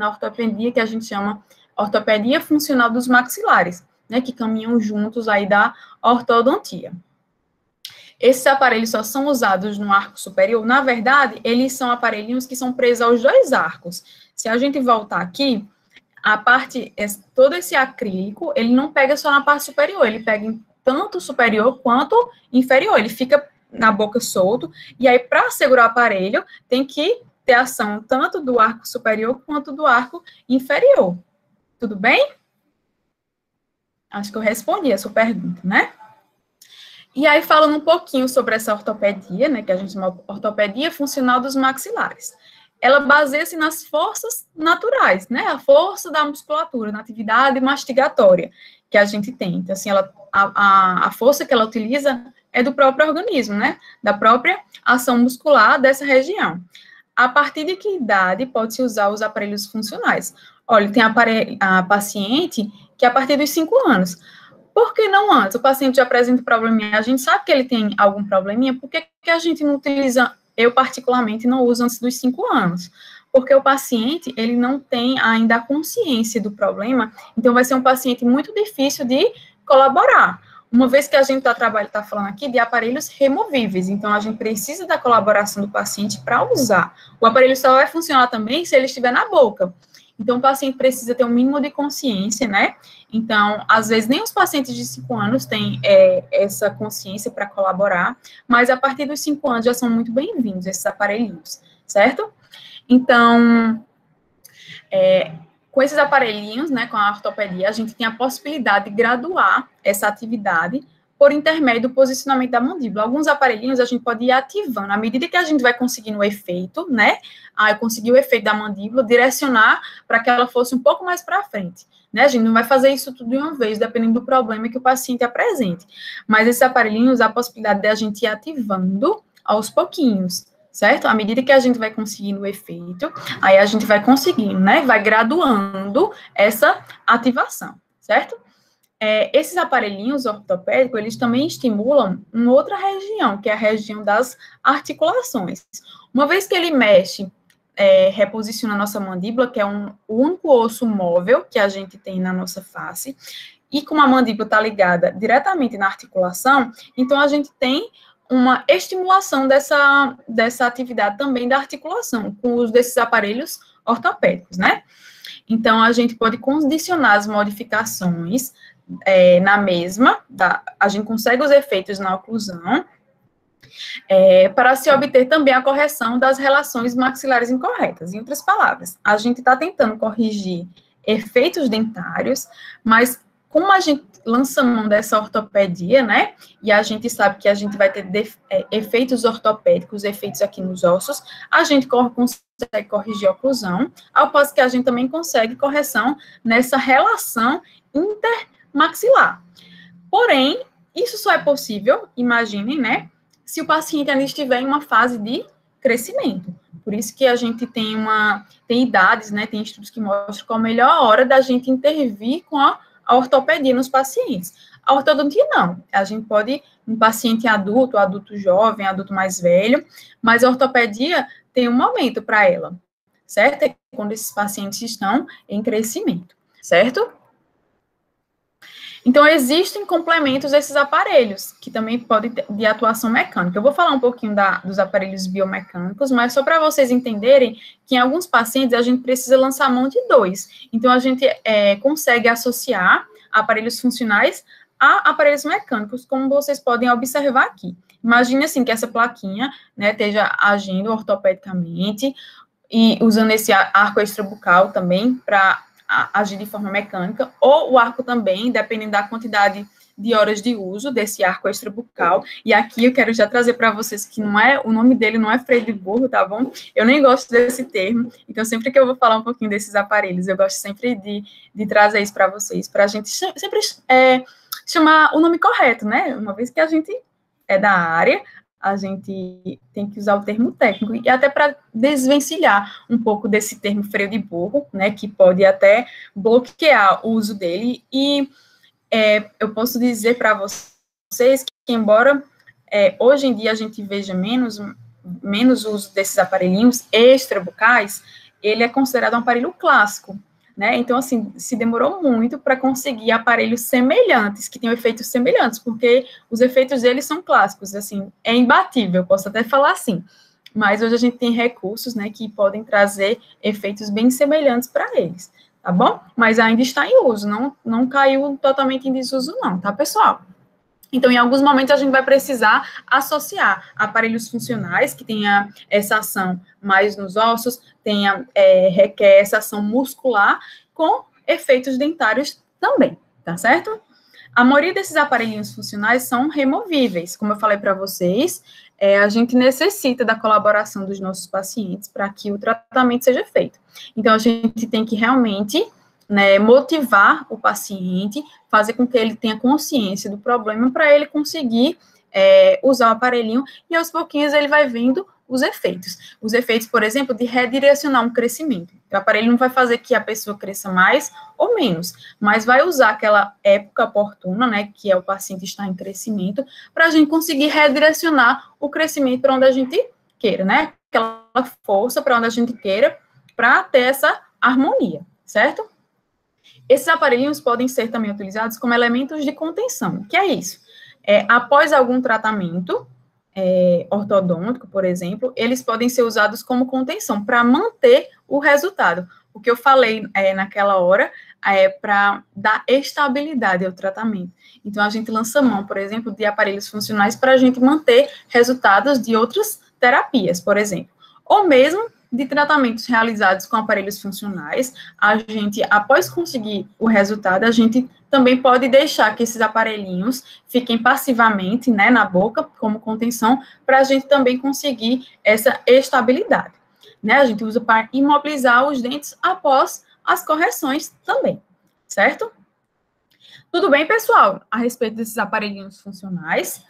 que a gente chama ortopedia funcional dos maxilares, né, que caminham juntos aí da ortodontia. Esses aparelhos só são usados no arco superior. Na verdade, eles são aparelhinhos que são presos aos dois arcos. Se a gente voltar aqui, todo esse acrílico, ele não pega só na parte superior, ele pega em tanto superior quanto inferior, ele fica na boca solto, e aí, para segurar o aparelho, tem que ter ação tanto do arco superior quanto do arco inferior. Tudo bem? Acho que eu respondi a sua pergunta, né? E aí, falando um pouquinho sobre essa ortopedia, né, que a gente chama ortopedia funcional dos maxilares. Ela baseia-se nas forças naturais, né? A força da musculatura, na atividade mastigatória que a gente tem. Então, assim, a força que ela utiliza é do próprio organismo, né? Da própria ação muscular dessa região. A partir de que idade pode-se usar os aparelhos funcionais? Olha, tem a paciente que a partir dos 5 anos. Por que não antes? O paciente já apresenta probleminha, a gente sabe que ele tem algum probleminha, por que a gente não utiliza... Eu, particularmente, não uso antes dos 5 anos, porque o paciente, ele não tem ainda a consciência do problema, então vai ser um paciente muito difícil de colaborar. Uma vez que a gente está falando aqui de aparelhos removíveis, então a gente precisa da colaboração do paciente para usar. O aparelho só vai funcionar também se ele estiver na boca. Então, o paciente precisa ter um mínimo de consciência, né? Então, às vezes, nem os pacientes de 5 anos têm essa consciência para colaborar, mas a partir dos 5 anos já são muito bem-vindos esses aparelhinhos, certo? Então, com esses aparelhinhos, né, com a ortopedia, a gente tem a possibilidade de graduar essa atividade por intermédio do posicionamento da mandíbula. Alguns aparelhinhos a gente pode ir ativando, à medida que a gente vai conseguindo o efeito, né? Eu consegui o efeito da mandíbula, direcionar para que ela fosse um pouco mais para frente, né? A gente não vai fazer isso tudo de uma vez, dependendo do problema que o paciente apresente. Mas esses aparelhinhos, a possibilidade de a gente ir ativando aos pouquinhos, certo? À medida que a gente vai conseguindo o efeito, aí a gente vai conseguindo, né? Vai graduando essa ativação, certo? Esses aparelhinhos ortopédicos, eles também estimulam uma outra região, que é a região das articulações. Uma vez que ele mexe, reposiciona a nossa mandíbula, que é o único osso móvel que a gente tem na nossa face, e como a mandíbula está ligada diretamente na articulação, então a gente tem uma estimulação dessa atividade também da articulação, com o uso desses aparelhos ortopédicos, né? Então, a gente pode condicionar as modificações na mesma, a gente consegue os efeitos na oclusão, para se obter também a correção das relações maxilares incorretas. Em outras palavras, a gente está tentando corrigir efeitos dentários, mas como a gente lança mão dessa ortopedia, né, e a gente sabe que a gente vai ter efeitos ortopédicos, efeitos aqui nos ossos, a gente consegue corrigir a oclusão, ao passo que a gente também consegue correção nessa relação intermaxilar. Porém, isso só é possível, imaginem, né, se o paciente ainda estiver em uma fase de crescimento. Por isso que a gente tem idades, né, tem estudos que mostram qual a melhor hora da gente intervir com a ortopedia nos pacientes. A ortodontia não. A gente pode, um paciente adulto, adulto jovem, adulto mais velho, mas a ortopedia tem um momento para ela, certo? É quando esses pacientes estão em crescimento, certo? Então, existem complementos desses aparelhos, que também podem ter de atuação mecânica. Eu vou falar um pouquinho dos aparelhos biomecânicos, mas só para vocês entenderem que em alguns pacientes a gente precisa lançar mão de dois. Então, a gente consegue associar aparelhos funcionais a aparelhos mecânicos, como vocês podem observar aqui. Imagine assim, que essa plaquinha, né, esteja agindo ortopedicamente e usando esse arco extrabucal também para agir de forma mecânica, ou o arco também, dependendo da quantidade de horas de uso desse arco extrabucal. E aqui eu quero já trazer para vocês que o nome dele não é freio de burro, tá bom? Eu nem gosto desse termo, então sempre que eu vou falar um pouquinho desses aparelhos, eu gosto sempre de trazer isso para vocês, para a gente sempre chamar o nome correto, né? Uma vez que a gente é da área, a gente tem que usar o termo técnico, e até para desvencilhar um pouco desse termo freio de burro, né, que pode até bloquear o uso dele, e eu posso dizer para vocês que, embora hoje em dia a gente veja menos uso desses aparelhinhos extrabucais, ele é considerado um aparelho clássico, né? Então, assim, se demorou muito para conseguir aparelhos semelhantes, que tenham efeitos semelhantes, porque os efeitos deles são clássicos, assim, é imbatível, posso até falar assim, mas hoje a gente tem recursos, né, que podem trazer efeitos bem semelhantes para eles, tá bom? Mas ainda está em uso, não caiu totalmente em desuso não, tá, pessoal? Então, em alguns momentos, a gente vai precisar associar aparelhos funcionais, que tenha essa ação mais nos ossos, requer essa ação muscular, com efeitos dentários também, tá certo? A maioria desses aparelhinhos funcionais são removíveis, como eu falei para vocês, a gente necessita da colaboração dos nossos pacientes para que o tratamento seja feito. Então, a gente tem que realmente, né, motivar o paciente, fazer com que ele tenha consciência do problema para ele conseguir usar o aparelhinho, e aos pouquinhos ele vai vendo os efeitos. Os efeitos, por exemplo, de redirecionar um crescimento. O aparelho não vai fazer que a pessoa cresça mais ou menos, mas vai usar aquela época oportuna, né, que é o paciente estar em crescimento, para a gente conseguir redirecionar o crescimento para onde a gente queira, né, aquela força para onde a gente queira, para ter essa harmonia, certo? Esses aparelhinhos podem ser também utilizados como elementos de contenção. O que é isso? Após algum tratamento ortodôntico, por exemplo, eles podem ser usados como contenção para manter o resultado. O que eu falei naquela hora para dar estabilidade ao tratamento. Então, a gente lança mão, por exemplo, de aparelhos funcionais para a gente manter resultados de outras terapias, por exemplo. Ou mesmo de tratamentos realizados com aparelhos funcionais, a gente, após conseguir o resultado, a gente também pode deixar que esses aparelhinhos fiquem passivamente, né, na boca, como contenção, para a gente também conseguir essa estabilidade, né? A gente usa para imobilizar os dentes após as correções também, certo? Tudo bem, pessoal, a respeito desses aparelhinhos funcionais.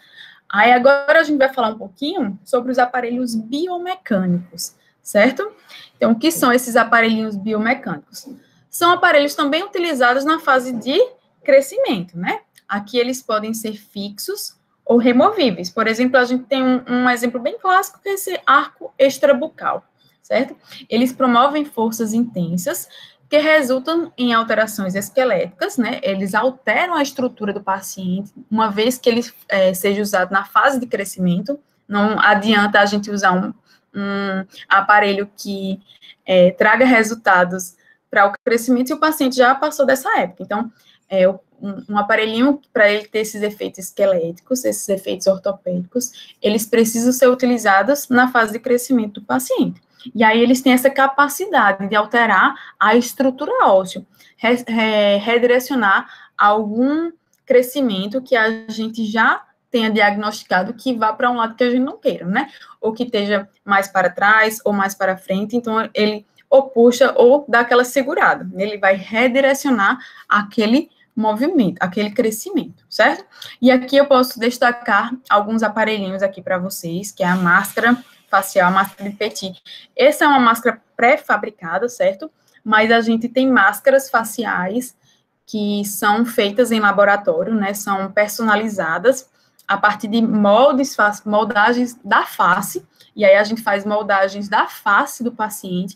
Aí agora a gente vai falar um pouquinho sobre os aparelhos biomecânicos, certo? Então, o que são esses aparelhinhos biomecânicos? São aparelhos também utilizados na fase de crescimento, né? Aqui eles podem ser fixos ou removíveis. Por exemplo, a gente tem um exemplo bem clássico, que é esse arco extrabucal, certo? Eles promovem forças intensas que resultam em alterações esqueléticas, né? Eles alteram a estrutura do paciente, uma vez que ele seja usado na fase de crescimento. Não adianta a gente usar um aparelho que traga resultados para o crescimento se o paciente já passou dessa época. Então, um aparelhinho, para ele ter esses efeitos esqueléticos, esses efeitos ortopédicos, eles precisam ser utilizados na fase de crescimento do paciente. E aí eles têm essa capacidade de alterar a estrutura óssea, redirecionar algum crescimento que a gente já tenha diagnosticado que vá para um lado que a gente não queira, né? Ou que esteja mais para trás ou mais para frente, então ele ou puxa ou dá aquela segurada. Ele vai redirecionar aquele movimento, aquele crescimento, certo? E aqui eu posso destacar alguns aparelhinhos aqui para vocês, que é a máscara facial, a máscara de Petit. Essa é uma máscara pré-fabricada, certo? Mas a gente tem máscaras faciais que são feitas em laboratório, né? São personalizadas a partir de moldagens da face, e aí a gente faz moldagens da face do paciente,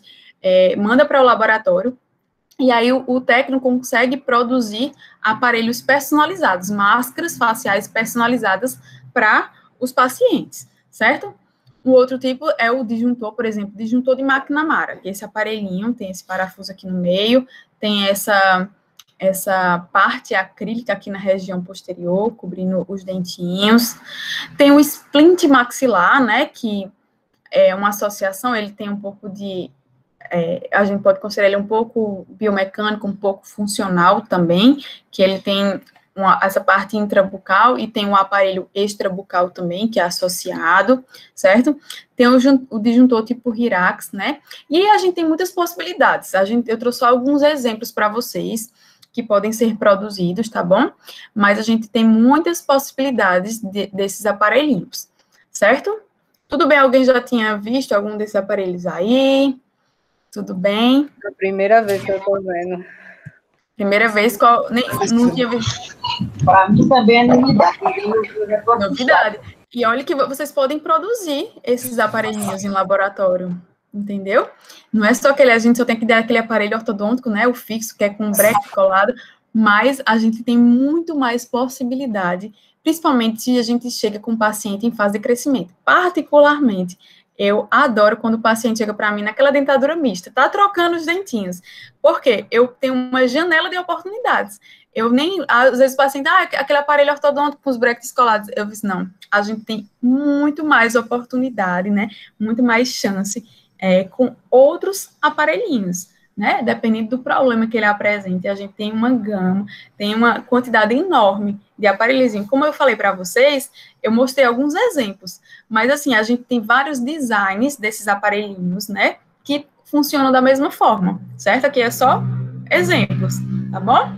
manda para o laboratório, e aí o técnico consegue produzir aparelhos personalizados, máscaras faciais personalizadas para os pacientes, certo? O outro tipo é o disjuntor, por exemplo, disjuntor de McNamara, que esse aparelhinho tem esse parafuso aqui no meio, tem essa parte acrílica aqui na região posterior, cobrindo os dentinhos. Tem o splint maxilar, né, que é uma associação, ele tem um pouco de... a gente pode considerar ele um pouco biomecânico, um pouco funcional também, que ele tem essa parte intrabucal e tem um aparelho extrabucal também, que é associado, certo? Tem o disjuntor tipo Hirax, né? E a gente tem muitas possibilidades. Eu trouxe só alguns exemplos para vocês que podem ser produzidos, tá bom? Mas a gente tem muitas possibilidades desses aparelhinhos, certo? Tudo bem? Alguém já tinha visto algum desses aparelhos aí? Tudo bem? É a primeira vez que eu tô vendo. Primeira vez, não tinha visto. Para mim também é novidade. Novidade. E olha que vocês podem produzir esses aparelhinhos em laboratório, entendeu? Não é só a gente só tem que dar aquele aparelho ortodôntico, né, o fixo, que é com breque colado, mas a gente tem muito mais possibilidade, principalmente se a gente chega com um paciente em fase de crescimento. Particularmente, eu adoro quando o paciente chega para mim naquela dentadura mista, tá trocando os dentinhos. Por quê? Eu tenho uma janela de oportunidades. Às vezes o paciente, aquele aparelho ortodôntico com os brackets colados. Eu disse, não, a gente tem muito mais oportunidade, né? Muito mais chance com outros aparelhinhos, né? Dependendo do problema que ele apresente, a gente tem uma gama, tem uma quantidade enorme de aparelhozinho. Como eu falei para vocês, eu mostrei alguns exemplos, mas assim, a gente tem vários designs desses aparelhinhos, né? Que funcionam da mesma forma, certo? Aqui é só exemplos, tá bom?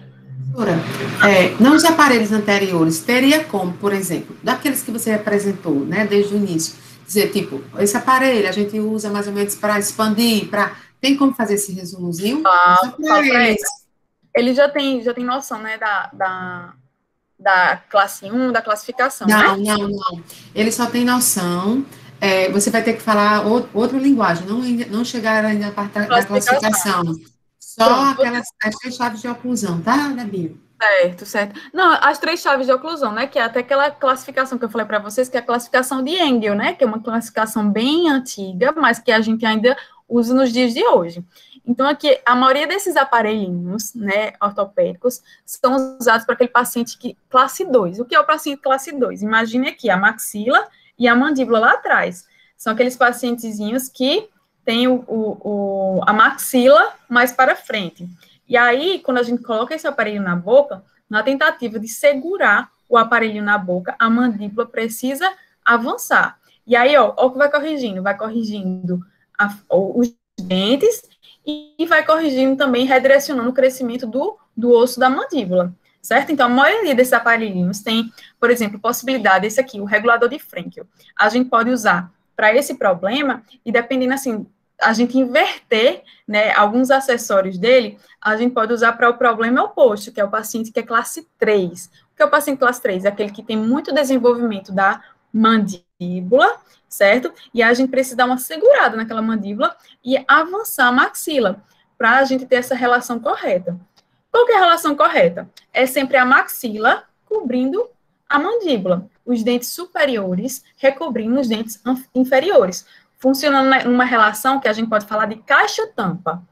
Nos aparelhos anteriores, teria como, por exemplo, daqueles que você apresentou, né, desde o início, dizer, tipo, esse aparelho a gente usa mais ou menos para expandir, tem como fazer esse resumozinho? Ele já tem noção, né, da classe 1, da classificação, não, né? Não. Ele só tem noção, você vai ter que falar outra linguagem, não chegar ainda na parte da classificação. Só as 3 chaves de oclusão, tá, Gabi? Certo. Não, as 3 chaves de oclusão, né, que é até aquela classificação que eu falei para vocês, que é a classificação de Engel, né, que é uma classificação bem antiga, mas que a gente ainda usa nos dias de hoje. Então, aqui, a maioria desses aparelhinhos, né, ortopédicos, são usados para aquele paciente classe 2. O que é o paciente classe 2? Imagine aqui a maxila e a mandíbula lá atrás. São aqueles pacientezinhos que tem a maxila mais para frente. E aí, quando a gente coloca esse aparelho na boca, na tentativa de segurar o aparelho na boca, a mandíbula precisa avançar. E aí, ó o que vai corrigindo os dentes e vai corrigindo também, redirecionando o crescimento do osso da mandíbula, certo? Então, a maioria desses aparelhinhos tem, por exemplo, possibilidade, esse aqui, o regulador de Frenkel. A gente pode usar para esse problema e dependendo, assim, a gente inverter, né, alguns acessórios dele, a gente pode usar para o problema oposto, que é o paciente que é classe 3. O que é o paciente classe 3? É aquele que tem muito desenvolvimento da mandíbula, certo? E a gente precisa dar uma segurada naquela mandíbula e avançar a maxila. para a gente ter essa relação correta. Qual que é a relação correta? É sempre a maxila cobrindo a mandíbula, os dentes superiores recobrindo os dentes inferiores, funcionando numa relação que a gente pode falar de caixa-tampa.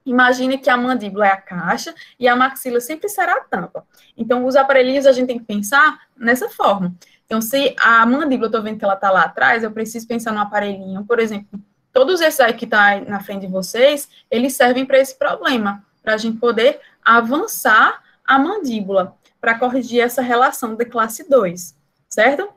Imagine que a mandíbula é a caixa e a maxila sempre será a tampa. Então, os aparelhinhos a gente tem que pensar nessa forma. Então, se a mandíbula, eu estou vendo que ela está lá atrás, eu preciso pensar no aparelhinho, por exemplo, todos esses aí que estão na frente de vocês, eles servem para esse problema, para a gente poder avançar a mandíbula, para corrigir essa relação de classe 2, certo?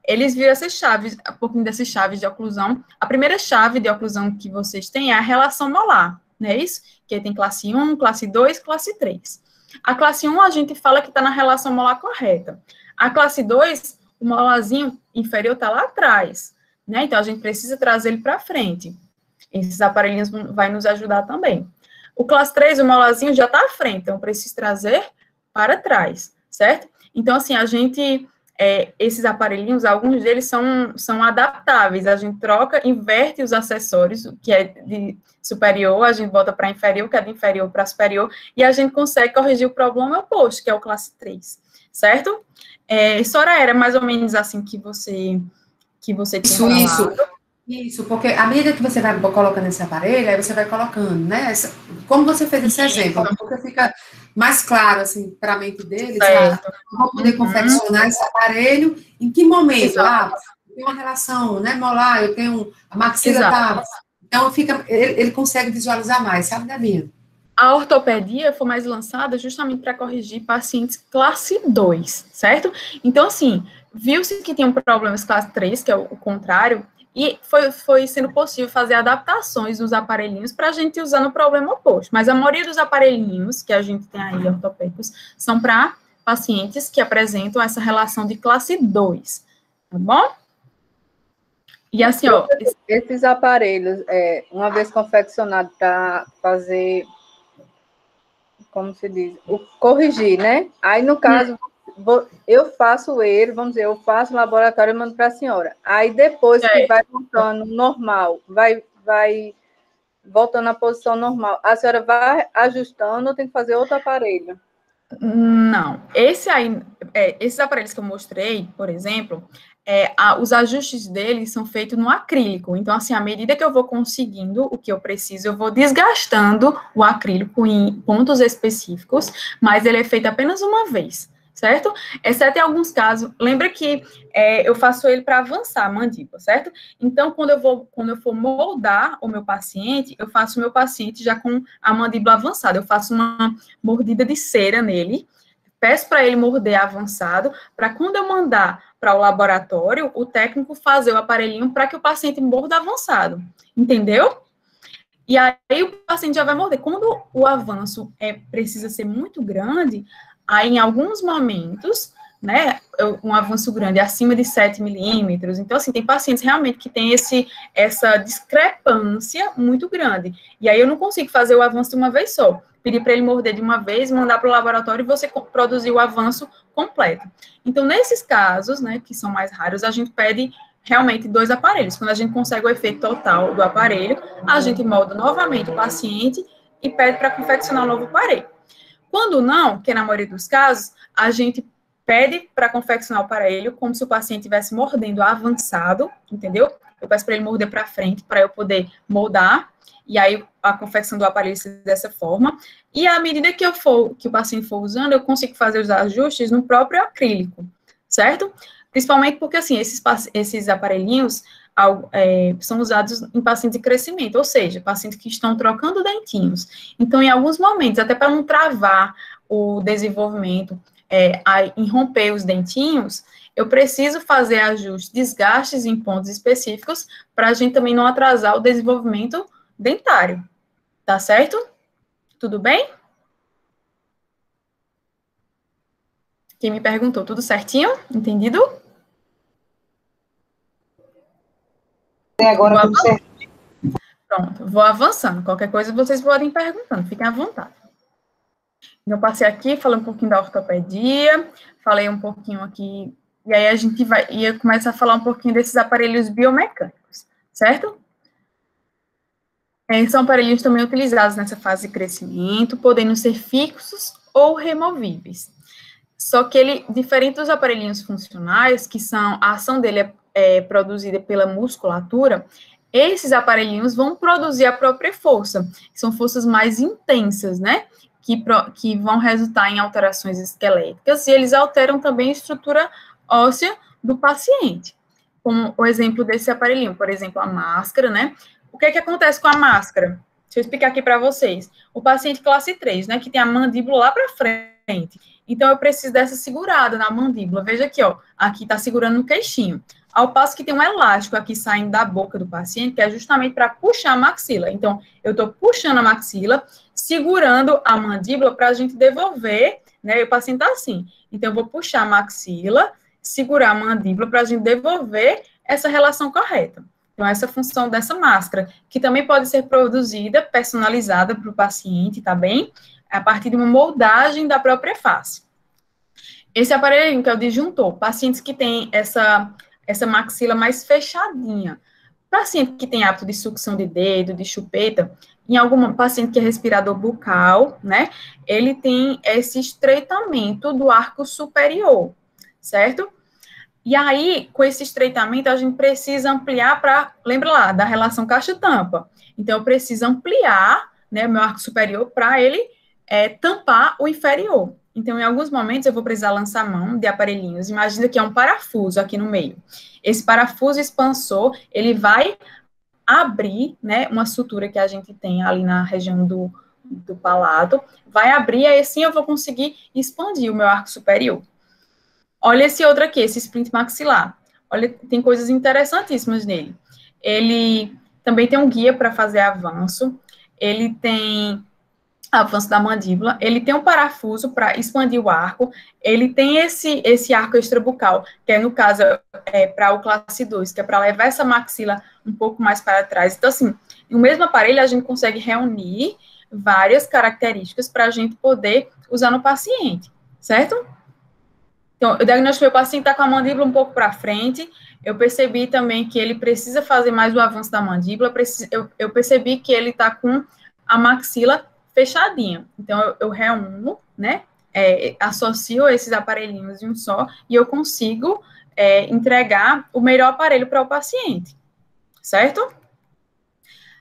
Eles viram essas chaves, um pouquinho dessas chaves de oclusão. A primeira chave de oclusão que vocês têm é a relação molar, não é isso? Que tem classe 1, classe 2, classe 3. A classe 1, a gente fala que está na relação molar correta. A classe 2, o molarzinho inferior está lá atrás, né? Então, a gente precisa trazer ele para frente. Esses aparelhinhos vão nos ajudar também. O classe 3, o molarzinho já está à frente, então, preciso trazer para trás, certo? Então, assim, a gente... esses aparelhinhos, alguns deles são adaptáveis, a gente troca, inverte os acessórios, o que é de superior, a gente bota para inferior, o que é de inferior para superior, e a gente consegue corrigir o problema oposto, que é o classe 3, certo? Sora, era mais ou menos assim que você tinha falado. Isso, porque à medida que você vai colocando esse aparelho, aí você vai colocando, né? Como você fez esse exemplo, porque fica mais claro, assim, para a mente deles, vou poder confeccionar esse aparelho, em que momento? Tem uma relação, né, molar, eu tenho, a maxila tá... Então, ele consegue visualizar mais, sabe, Debinha? A ortopedia foi mais lançada justamente para corrigir pacientes classe 2, certo? Então, assim, viu-se que tinham problemas classe 3, que é o contrário, e foi sendo possível fazer adaptações nos aparelhinhos para a gente usar no problema oposto. Mas a maioria dos aparelhinhos que a gente tem aí, ortopédicos, são para pacientes que apresentam essa relação de classe 2, tá bom? E assim, ó... Esses aparelhos, uma vez confeccionados para fazer, como se diz, corrigir, né? Aí, no caso... eu faço ele, vamos dizer, eu faço o laboratório e mando para a senhora. Aí, depois que vai voltando normal, vai voltando à posição normal, a senhora vai ajustando ou tem que fazer outro aparelho? Não. Esses aparelhos que eu mostrei, por exemplo, os ajustes deles são feitos no acrílico. Então, assim, à medida que eu vou conseguindo o que eu preciso, eu vou desgastando o acrílico em pontos específicos, mas ele é feito apenas uma vez, certo? Exceto em alguns casos. Lembra que eu faço ele para avançar a mandíbula, certo? Então, quando eu for moldar o meu paciente, eu faço o meu paciente já com a mandíbula avançada. Eu faço uma mordida de cera nele, peço para ele morder avançado, para quando eu mandar para o laboratório, o técnico fazer o aparelhinho para que o paciente morda avançado. Entendeu? E aí o paciente já vai morder. Quando o avanço precisa ser muito grande, aí em alguns momentos, né, um avanço grande acima de 7 milímetros, então assim, tem pacientes realmente que têm essa discrepância muito grande, e aí eu não consigo fazer o avanço de uma vez só, pedir para ele morder de uma vez, mandar para o laboratório e você produzir o avanço completo. Então, nesses casos, né, que são mais raros, a gente pede realmente 2 aparelhos. Quando a gente consegue o efeito total do aparelho, a gente molda novamente o paciente e pede para confeccionar um novo aparelho. Quando não, que na maioria dos casos, a gente pede para confeccionar o aparelho como se o paciente estivesse mordendo avançado, entendeu? Eu peço para ele morder para frente, para eu poder moldar, e aí a confecção do aparelho se dessa forma. E à medida que o paciente for usando, eu consigo fazer os ajustes no próprio acrílico, certo? Principalmente porque, assim, esses aparelhinhos são usados em pacientes de crescimento, ou seja, pacientes que estão trocando dentinhos. Então, em alguns momentos, até para não travar o desenvolvimento, em romper os dentinhos, eu preciso fazer ajustes, desgastes em pontos específicos, para a gente também não atrasar o desenvolvimento dentário. Tá certo? Tudo bem? Quem me perguntou, tudo certinho? Entendido? Agora tudo certo. Pronto, vou avançando. Qualquer coisa vocês podem ir perguntando, fiquem à vontade. Então, passei aqui, falei um pouquinho da ortopedia, falei um pouquinho aqui, e aí a gente ia começar a falar um pouquinho desses aparelhos biomecânicos, certo? São aparelhinhos também utilizados nessa fase de crescimento, podendo ser fixos ou removíveis. Só que ele, diferente dos aparelhinhos funcionais, que são, a ação dele é produzida pela musculatura, esses aparelhinhos vão produzir a própria força, são forças mais intensas, né? Que vão resultar em alterações esqueléticas, e eles alteram também a estrutura óssea do paciente. Como o exemplo desse aparelhinho, por exemplo, a máscara, né? O que acontece com a máscara? Deixa eu explicar aqui para vocês. O paciente classe 3, né, que tem a mandíbula lá para frente. Então, eu preciso dessa segurada na mandíbula. Veja aqui, ó. Aqui está segurando no queixinho. Ao passo que tem um elástico aqui saindo da boca do paciente, que é justamente para puxar a maxila. Então, eu estou puxando a maxila, segurando a mandíbula para a gente devolver, né? E o paciente está assim. Então, eu vou puxar a maxila, segurar a mandíbula para a gente devolver essa relação correta. Então, essa função dessa máscara, que também pode ser produzida, personalizada para o paciente, tá bem? A partir de uma moldagem da própria face. Esse aparelho que é o disjuntor, pacientes que têm essa maxila mais fechadinha. Paciente que tem hábito de sucção de dedo, de chupeta, em algum paciente que é respirador bucal, né? Ele tem esse estreitamento do arco superior, certo? E aí, com esse estreitamento, a gente precisa ampliar para, lembra lá, da relação caixa-tampa. Então, eu preciso ampliar, né, o meu arco superior para ele tampar o inferior. Então, em alguns momentos, eu vou precisar lançar mão de aparelhinhos. Imagina que é um parafuso aqui no meio. Esse parafuso expansor, ele vai abrir, né, uma sutura que a gente tem ali na região do palato, vai abrir, e aí assim eu vou conseguir expandir o meu arco superior. Olha esse outro aqui, esse splint maxilar. Olha, tem coisas interessantíssimas nele. Ele também tem um guia para fazer avanço, ele tem avanço da mandíbula, ele tem um parafuso para expandir o arco, ele tem esse arco extrabucal, que é, no caso, para o classe 2, que é para levar essa maxila um pouco mais para trás. Então, assim, no mesmo aparelho, a gente consegue reunir várias características para a gente poder usar no paciente, certo? Então, eu diagnostiquei o paciente está com a mandíbula um pouco para frente, eu percebi também que ele precisa fazer mais o avanço da mandíbula, eu percebi que ele está com a maxila fechadinha. Então, eu reúno, né, associo esses aparelhinhos em um só, e eu consigo entregar o melhor aparelho para o paciente, certo?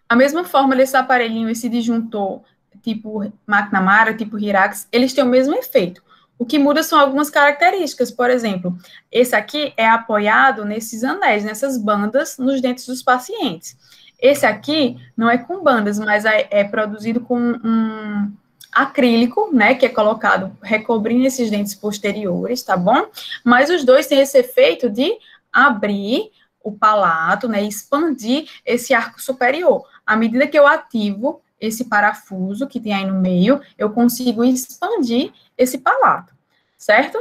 A mesma forma desse aparelhinho, esse disjuntor tipo McNamara, tipo Hirax, eles têm o mesmo efeito. O que muda são algumas características, por exemplo, esse aqui é apoiado nesses anéis, nessas bandas nos dentes dos pacientes. Esse aqui não é com bandas, mas é produzido com um acrílico, né, que é colocado recobrindo esses dentes posteriores, tá bom? Mas os dois têm esse efeito de abrir o palato, né, expandir esse arco superior. À medida que eu ativo esse parafuso que tem aí no meio, eu consigo expandir esse palato, certo?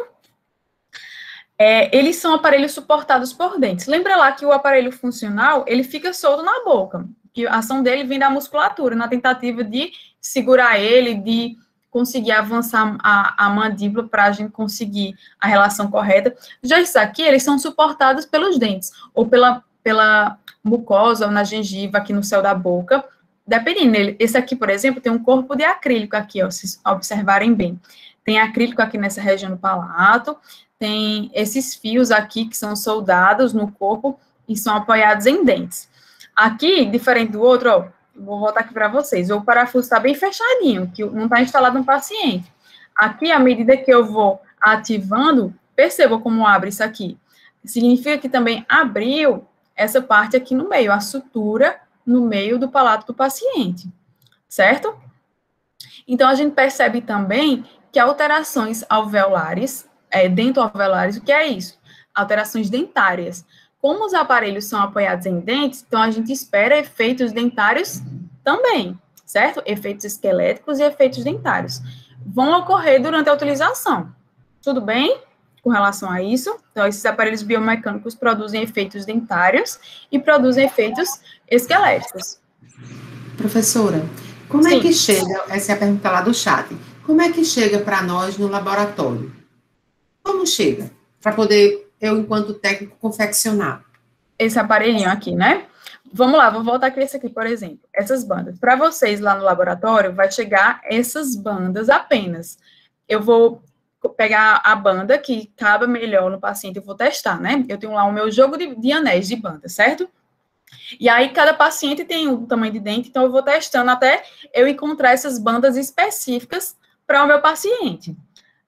Eles são aparelhos suportados por dentes. Lembra lá que o aparelho funcional, ele fica solto na boca, que a ação dele vem da musculatura, na tentativa de segurar ele, de conseguir avançar a mandíbula para a gente conseguir a relação correta. Já isso aqui, eles são suportados pelos dentes, ou pela mucosa, ou na gengiva, aqui no céu da boca, dependendo. Esse aqui, por exemplo, tem um corpo de acrílico aqui, ó, se observarem bem. Tem acrílico aqui nessa região do palato, tem esses fios aqui que são soldados no corpo e são apoiados em dentes. Aqui, diferente do outro, ó, vou voltar aqui para vocês, o parafuso está bem fechadinho, que não está instalado no paciente. Aqui, à medida que eu vou ativando, perceba como abre isso aqui. Significa que também abriu essa parte aqui no meio, a sutura no meio do palato do paciente, certo? Então, a gente percebe também que alterações alveolares, dentoalveolares, o que é isso? Alterações dentárias. Como os aparelhos são apoiados em dentes, então a gente espera efeitos dentários também, certo? Efeitos esqueléticos e efeitos dentários. Vão ocorrer durante a utilização. Tudo bem com relação a isso? Então, esses aparelhos biomecânicos produzem efeitos dentários e produzem efeitos esqueléticos. Professora, como Sim. é que chega, essa é a pergunta lá do chat, como é que chega para nós no laboratório? Como chega? Para poder, eu, enquanto técnico, confeccionar. Esse aparelhinho aqui, né? vamos lá, vou voltar aqui esse aqui, por exemplo. Essas bandas. Para vocês lá no laboratório, vai chegar essas bandas apenas. Eu vou pegar a banda que cabe melhor no paciente, eu vou testar, né? Eu tenho lá o meu jogo de anéis de banda, certo? E aí, cada paciente tem um tamanho de dente, então eu vou testando até eu encontrar essas bandas específicas para o meu paciente,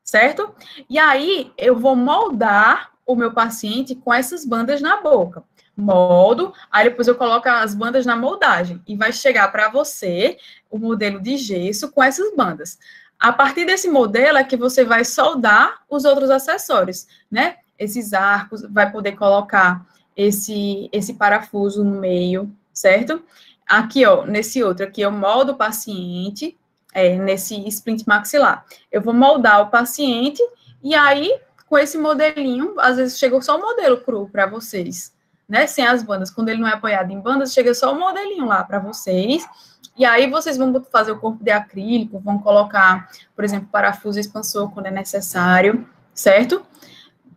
certo? E aí, eu vou moldar o meu paciente com essas bandas na boca. Moldo, aí depois eu coloco as bandas na moldagem e vai chegar para você o modelo de gesso com essas bandas. A partir desse modelo é que você vai soldar os outros acessórios, né? Esses arcos, vai poder colocar esse parafuso no meio, certo? Aqui, ó, nesse outro aqui, eu moldo o paciente, nesse splint maxilar. Eu vou moldar o paciente e aí, com esse modelinho, às vezes chega só o modelo cru para vocês, né? Sem as bandas. Quando ele não é apoiado em bandas, chega só o modelinho lá para vocês. E aí, vocês vão fazer o corpo de acrílico, vão colocar, por exemplo, parafuso expansor quando é necessário, certo?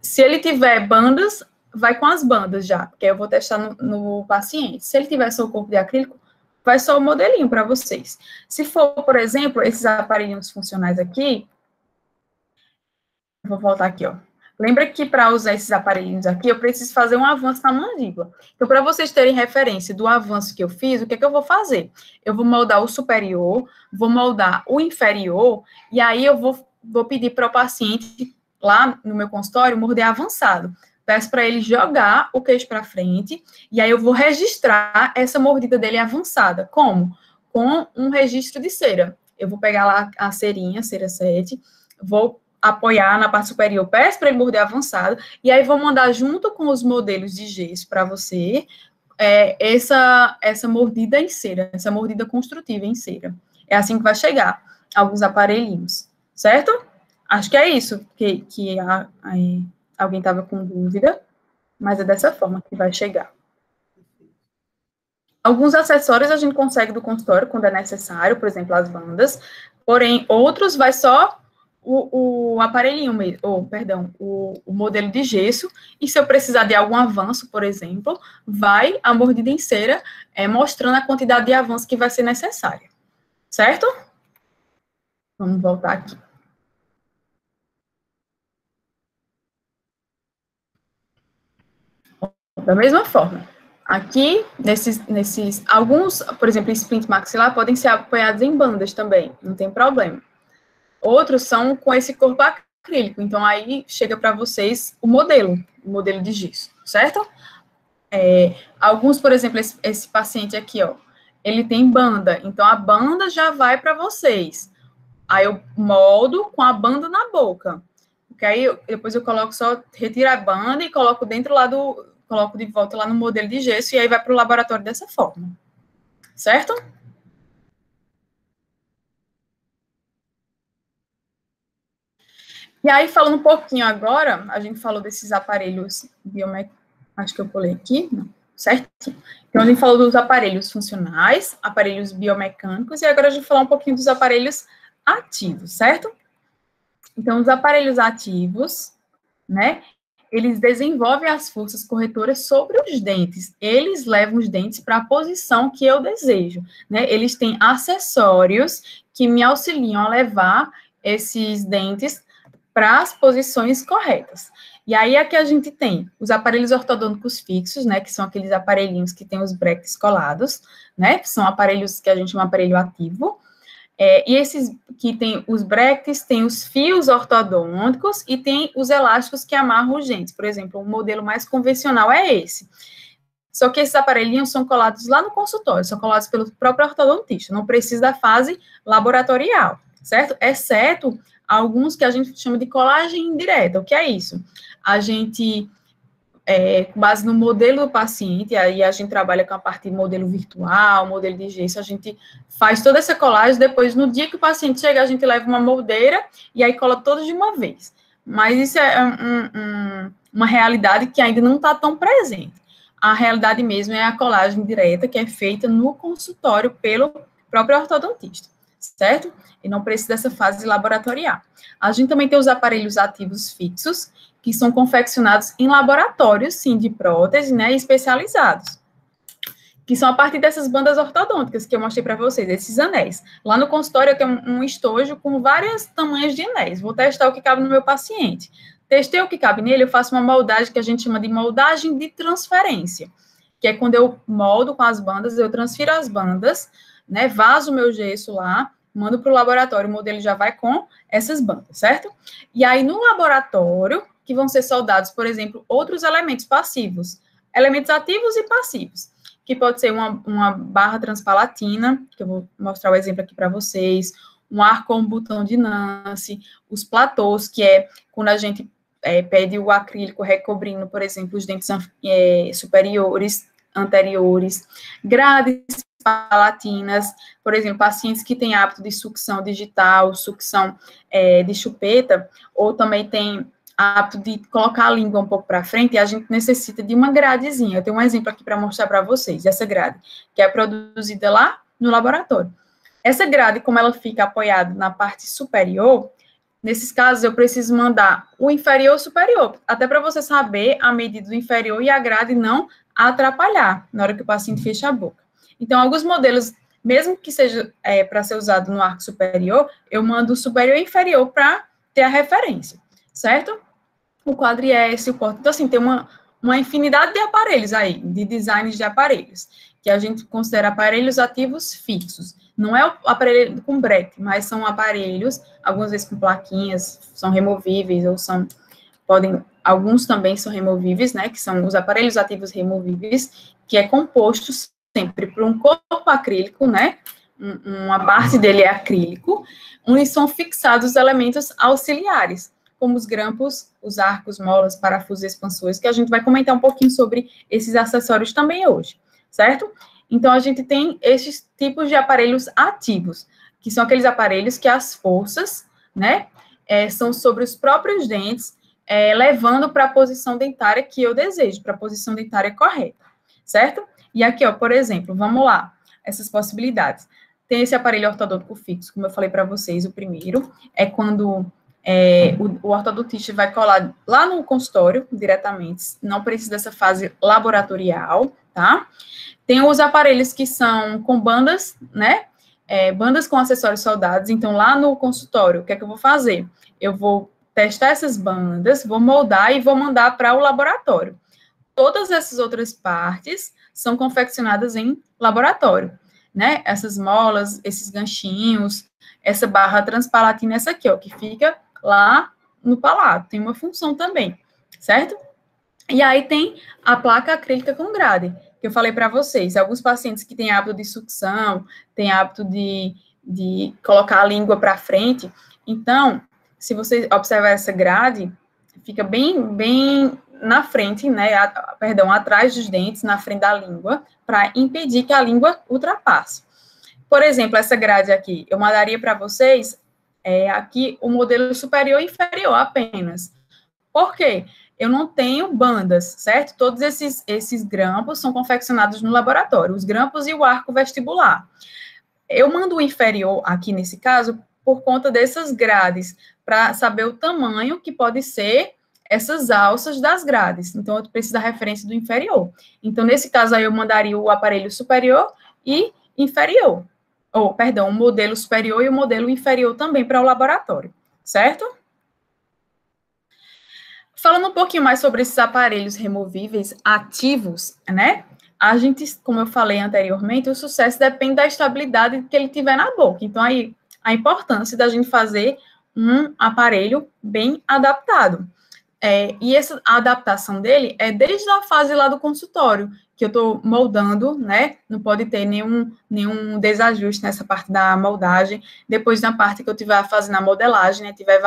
Se ele tiver bandas, vai com as bandas já, porque eu vou testar no paciente. Se ele tiver só o corpo de acrílico, vai só o modelinho para vocês. Se for, por exemplo, esses aparelhinhos funcionais aqui, vou voltar aqui, ó. Lembra que para usar esses aparelhinhos aqui, eu preciso fazer um avanço na mandíbula. Então, para vocês terem referência do avanço que eu fiz, o que é que eu vou fazer? Eu vou moldar o superior, vou moldar o inferior, e aí eu vou pedir para o paciente, lá no meu consultório, morder avançado. Peço para ele jogar o queixo para frente, e aí eu vou registrar essa mordida dele avançada. Como? Com um registro de cera. Eu vou pegar lá a cerinha, cera 7, vou apoiar na parte superior, peço para ele morder avançado, e aí vou mandar junto com os modelos de gesso para você essa mordida em cera, essa mordida construtiva em cera. É assim que vai chegar alguns aparelhinhos, certo? Acho que é isso que alguém estava com dúvida, mas é dessa forma que vai chegar. Alguns acessórios a gente consegue do consultório quando é necessário, por exemplo, as bandas, porém, outros vai só o aparelhinho mesmo, o modelo de gesso, e se eu precisar de algum avanço, por exemplo, vai a mordida em cera, mostrando a quantidade de avanço que vai ser necessária, certo? Vamos voltar aqui. Da mesma forma, aqui, alguns, por exemplo, splint maxilar podem ser apoiados em bandas também, não tem problema. Outros são com esse corpo acrílico, então aí chega para vocês o modelo de gesso, certo? Alguns, por exemplo, esse paciente aqui, ó, ele tem banda, então a banda já vai para vocês. Aí eu moldo com a banda na boca, porque aí depois eu coloco retiro a banda e coloco coloco de volta lá no modelo de gesso e aí vai para o laboratório dessa forma, certo? E aí, falando um pouquinho agora, a gente falou desses aparelhos biomecânicos, acho que eu pulei aqui, não, certo? Então, a gente falou dos aparelhos funcionais, aparelhos biomecânicos, e agora a gente vai falar um pouquinho dos aparelhos ativos, certo? Então, os aparelhos ativos, né, eles desenvolvem as forças corretoras sobre os dentes, eles levam os dentes para a posição que eu desejo, né? Eles têm acessórios que me auxiliam a levar esses dentes para as posições corretas. E aí aqui a gente tem os aparelhos ortodônticos fixos, né, que são aqueles aparelhinhos que têm os brackets colados, né, que são aparelhos que a gente chama de aparelho ativo, e esses que tem os brackets, tem os fios ortodônticos e tem os elásticos que amarram os dentes. Por exemplo, o modelo mais convencional é esse. Só que esses aparelhinhos são colados lá no consultório, são colados pelo próprio ortodontista, não precisa da fase laboratorial, certo? Exceto alguns que a gente chama de colagem indireta. O que é isso? A gente, com base no modelo do paciente, aí a gente trabalha com a parte de modelo virtual, modelo de gesso, a gente faz toda essa colagem, depois, no dia que o paciente chega, a gente leva uma moldeira e aí cola todos de uma vez. Mas isso é uma realidade que ainda não está tão presente. A realidade mesmo é a colagem direta, que é feita no consultório pelo próprio ortodontista, certo? E não precisa dessa fase laboratorial. A gente também tem os aparelhos ativos fixos, que são confeccionados em laboratórios, sim, de prótese, né, especializados. que são a partir dessas bandas ortodônticas que eu mostrei para vocês, esses anéis. Lá no consultório eu tenho um estojo com vários tamanhos de anéis. Vou testar o que cabe no meu paciente. Testei o que cabe nele, eu faço uma moldagem que a gente chama de moldagem de transferência, que é quando eu moldo com as bandas, eu transfiro as bandas, né, vazo o meu gesso lá, mando para o laboratório, o modelo já vai com essas bandas, certo? E aí, no laboratório, que vão ser soldados, por exemplo, outros elementos passivos, elementos ativos e passivos, que pode ser uma barra transpalatina, que eu vou mostrar o exemplo aqui para vocês, um arco com um botão de Nance, os platôs, que é quando a gente pede o acrílico recobrindo, por exemplo, os dentes superiores, anteriores, grades palatinas, por exemplo, pacientes que têm hábito de sucção digital, sucção de chupeta, ou também tem hábito de colocar a língua um pouco para frente, e a gente necessita de uma gradezinha. Eu tenho um exemplo aqui para mostrar para vocês, essa grade, que é produzida lá no laboratório. Essa grade, como ela fica apoiada na parte superior, nesses casos eu preciso mandar o inferior ou superior, até para você saber a medida do inferior e a grade não atrapalhar na hora que o paciente fecha a boca. Então, alguns modelos, mesmo que seja para ser usado no arco superior, eu mando o superior e inferior para ter a referência, certo? O quadrieste, o porte. Então, assim, tem uma infinidade de aparelhos aí, de designs de aparelhos, que a gente considera aparelhos ativos fixos. Não é o aparelho com brete, mas são aparelhos, algumas vezes com plaquinhas, são removíveis, ou alguns também são removíveis, né, que são os aparelhos ativos removíveis, que é composto sempre por um corpo acrílico, né, uma parte dele é acrílico, onde são fixados os elementos auxiliares, como os grampos, os arcos, molas, parafusos e expansores, que a gente vai comentar um pouquinho sobre esses acessórios também hoje, certo? Então, a gente tem esses tipos de aparelhos ativos, que são aqueles aparelhos que as forças, né, são sobre os próprios dentes, levando para a posição dentária que eu desejo, para a posição dentária correta, certo? E aqui, ó, por exemplo, vamos lá, essas possibilidades. Tem esse aparelho ortodôntico fixo, como eu falei para vocês, o primeiro, é quando o ortodontista vai colar lá no consultório, diretamente, não precisa dessa fase laboratorial, tá? Tem os aparelhos que são com bandas, né? Bandas com acessórios soldados. Então, lá no consultório, o que é que eu vou fazer? Eu vou testar essas bandas, vou moldar e vou mandar para o laboratório. Todas essas outras partes são confeccionadas em laboratório, né? Essas molas, esses ganchinhos, essa barra transpalatina, essa aqui, ó, que fica lá no palato. Tem uma função também, certo? E aí tem a placa acrílica com grade, que eu falei para vocês, alguns pacientes que têm hábito de sucção, têm hábito de colocar a língua para frente, então, se você observar essa grade, fica bem na frente, né, atrás dos dentes, na frente da língua, para impedir que a língua ultrapasse. Por exemplo, essa grade aqui, eu mandaria para vocês aqui o modelo superior e inferior apenas. Por quê? Eu não tenho bandas, certo? Todos esses grampos são confeccionados no laboratório, os grampos e o arco vestibular. Eu mando o inferior, aqui nesse caso, por conta dessas grades, para saber o tamanho que pode ser essas alças das grades. Então, eu preciso da referência do inferior. Então, nesse caso aí, eu mandaria o aparelho superior e inferior. O modelo superior e o modelo inferior também para o laboratório, certo? Falando um pouquinho mais sobre esses aparelhos removíveis ativos, né? A gente, como eu falei anteriormente, o sucesso depende da estabilidade que ele tiver na boca. Então, aí, a importância da gente fazer um aparelho bem adaptado. E essa adaptação dele é desde a fase lá do consultório, que eu estou moldando, né? Não pode ter nenhum desajuste nessa parte da moldagem. Depois, na parte que eu estiver fazendo a modelagem, né? Estiver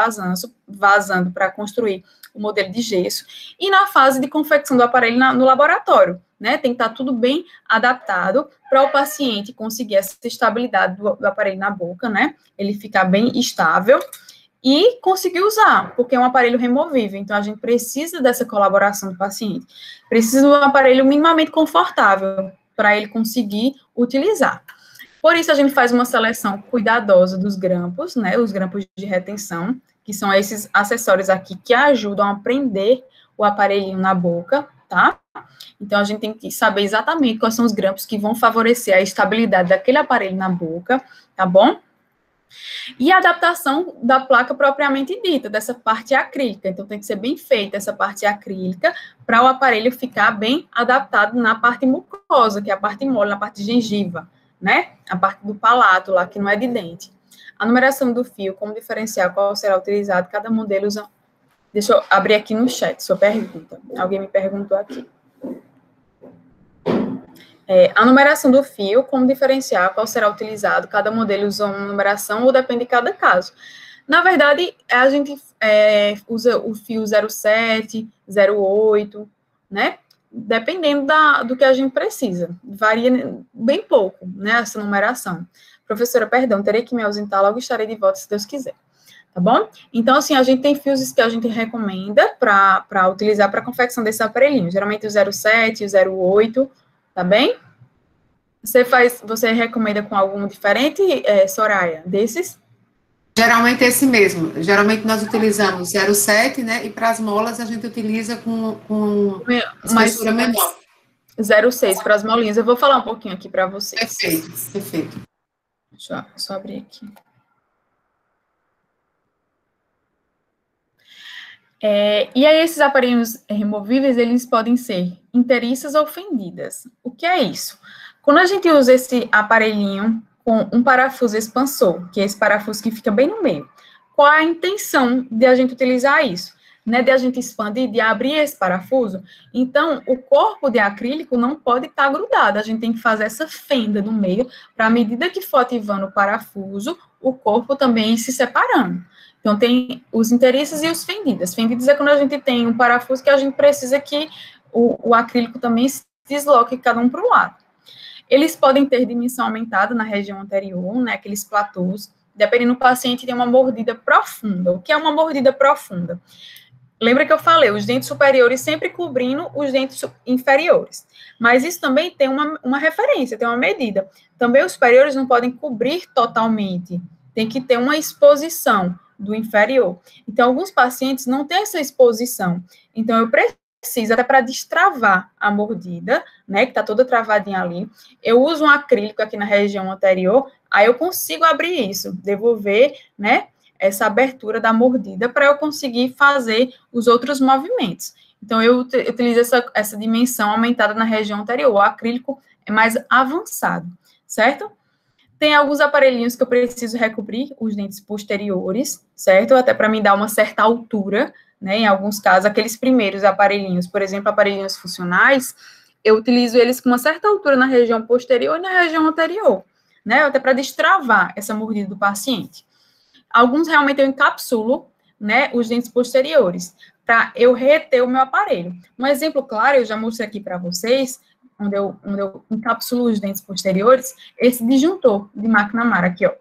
vazando para construir o modelo de gesso. E na fase de confecção do aparelho no laboratório, né? Tem que estar tudo bem adaptado para o paciente conseguir essa estabilidade do aparelho na boca, né? Ele ficar bem estável e conseguir usar, porque é um aparelho removível, então a gente precisa dessa colaboração do paciente, precisa de um aparelho minimamente confortável para ele conseguir utilizar. Por isso, a gente faz uma seleção cuidadosa dos grampos, né, os grampos de retenção, que são esses acessórios aqui que ajudam a prender o aparelhinho na boca, tá? Então, a gente tem que saber exatamente quais são os grampos que vão favorecer a estabilidade daquele aparelho na boca, tá bom? E a adaptação da placa propriamente dita, dessa parte acrílica. Então, tem que ser bem feita essa parte acrílica para o aparelho ficar bem adaptado na parte mucosa, que é a parte mole, na parte de gengiva, né? A parte do palato lá, que não é de dente. A numeração do fio, como diferenciar qual será utilizado, cada modelo usa... Deixa eu abrir aqui no chat sua pergunta. Alguém me perguntou aqui. A numeração do fio, como diferenciar qual será utilizado, cada modelo usa uma numeração ou depende de cada caso. Na verdade, a gente usa o fio 07, 08, né? Dependendo do que a gente precisa. Varia bem pouco, né, essa numeração. Professora, perdão, terei que me ausentar, logo estarei de volta, se Deus quiser. Tá bom? Então, assim, a gente tem fios que a gente recomenda para utilizar para a confecção desse aparelhinho. Geralmente o 07, o 08, tá bem? Você recomenda com algum diferente, Soraya, desses? Geralmente esse mesmo. Geralmente nós utilizamos 0,7, né? E para as molas a gente utiliza com espessura menor. 0,6 para as molinhas. Eu vou falar um pouquinho aqui para vocês. Perfeito, perfeito. Deixa eu só abrir aqui. E aí, esses aparelhos removíveis, eles podem ser inteiriças ou fendidas. O que é isso? Quando a gente usa esse aparelhinho com um parafuso expansor, que é esse parafuso que fica bem no meio, qual é a intenção de a gente utilizar isso? Né, de a gente expandir, de abrir esse parafuso? Então, o corpo de acrílico não pode estar grudado, a gente tem que fazer essa fenda no meio, para à medida que for ativando o parafuso, o corpo também ir se separando. Então, tem os inteiriças e os fendidas. Fendidas é quando a gente tem um parafuso que a gente precisa que o acrílico também se desloque cada um para o lado. Eles podem ter dimensão aumentada na região anterior, né, aqueles platôs, dependendo do paciente tem uma mordida profunda. O que é uma mordida profunda? Lembra que eu falei, os dentes superiores sempre cobrindo os dentes inferiores. Mas isso também tem uma referência, tem uma medida. Também os superiores não podem cobrir totalmente. Tem que ter uma exposição do inferior. Então, alguns pacientes não têm essa exposição. Então, eu preciso, até para destravar a mordida, né, que está toda travadinha ali, eu uso um acrílico aqui na região anterior, aí eu consigo abrir isso, devolver, né, essa abertura da mordida para eu conseguir fazer os outros movimentos. Então, eu utilizo essa dimensão aumentada na região anterior. O acrílico é mais avançado, certo? Tem alguns aparelhinhos que eu preciso recobrir os dentes posteriores, certo? Até para me dar uma certa altura, né? Em alguns casos, aqueles primeiros aparelhinhos, por exemplo, aparelhinhos funcionais, eu utilizo eles com uma certa altura na região posterior e na região anterior, né? Até para destravar essa mordida do paciente. Alguns realmente eu encapsulo, né, os dentes posteriores, para eu reter o meu aparelho. Um exemplo claro, eu já mostrei aqui para vocês, onde eu encapsulo os dentes posteriores, esse disjuntor de McNamara aqui, ó.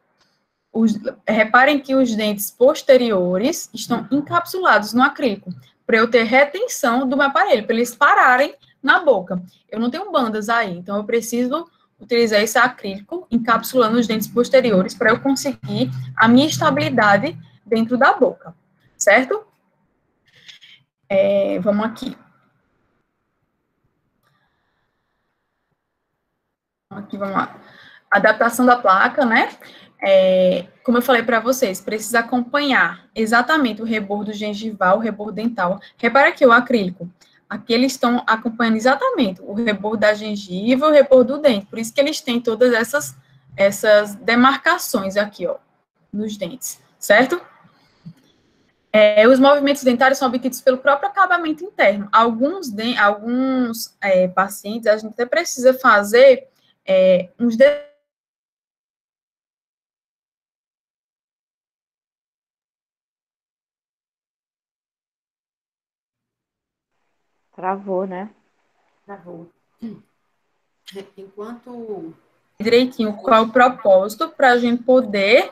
Reparem que os dentes posteriores estão encapsulados no acrílico, para eu ter retenção do meu aparelho, para eles pararem na boca. Eu não tenho bandas aí, então eu preciso utilizar esse acrílico encapsulando os dentes posteriores para eu conseguir a minha estabilidade dentro da boca, certo? Vamos aqui. Vamos lá. Adaptação da placa, né? Como eu falei para vocês, precisa acompanhar exatamente o rebordo gengival, o rebordo dental. Repara aqui o acrílico. Aqui eles estão acompanhando exatamente o rebordo da gengiva, o rebordo do dente. Por isso que eles têm todas essas demarcações aqui, ó, nos dentes, certo? Os movimentos dentários são obtidos pelo próprio acabamento interno. Alguns pacientes, a gente até precisa fazer uns Travou, né? Travou. Enquanto... direitinho qual é o propósito para a gente poder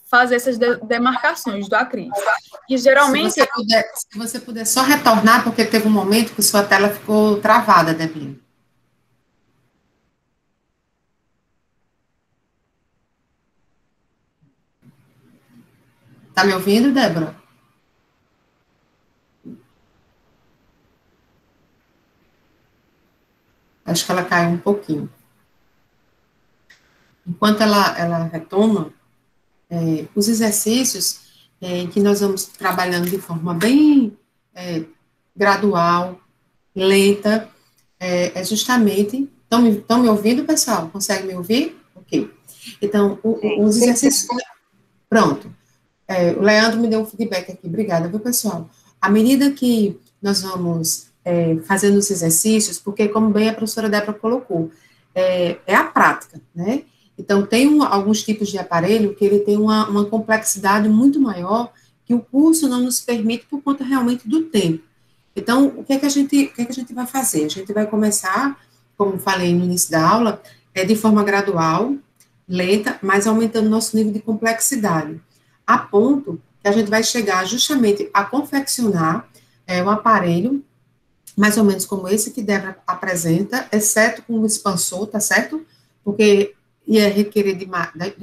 fazer essas demarcações do acrílico. E geralmente... Se você puder só retornar, porque teve um momento que sua tela ficou travada, Debinha. Tá me ouvindo, Débora? Acho que ela caiu um pouquinho. Enquanto ela retoma, os exercícios que nós vamos trabalhando de forma bem gradual, lenta, justamente... Estão me ouvindo, pessoal? Consegue me ouvir? Ok. Então, os exercícios... Pronto. O Leandro me deu um feedback aqui. Obrigada, viu, pessoal? À medida que nós vamos fazendo os exercícios, porque, como bem a professora Débora colocou, é a prática, né? Então, tem alguns tipos de aparelho que ele tem uma complexidade muito maior que o curso não nos permite por conta realmente do tempo. Então, o que é que a gente vai fazer? A gente vai começar, como falei no início da aula, de forma gradual, lenta, mas aumentando nosso nível de complexidade, a ponto que a gente vai chegar justamente a confeccionar um aparelho, mais ou menos como esse que Débora apresenta, exceto com o expansor, tá certo? Porque ia requerer de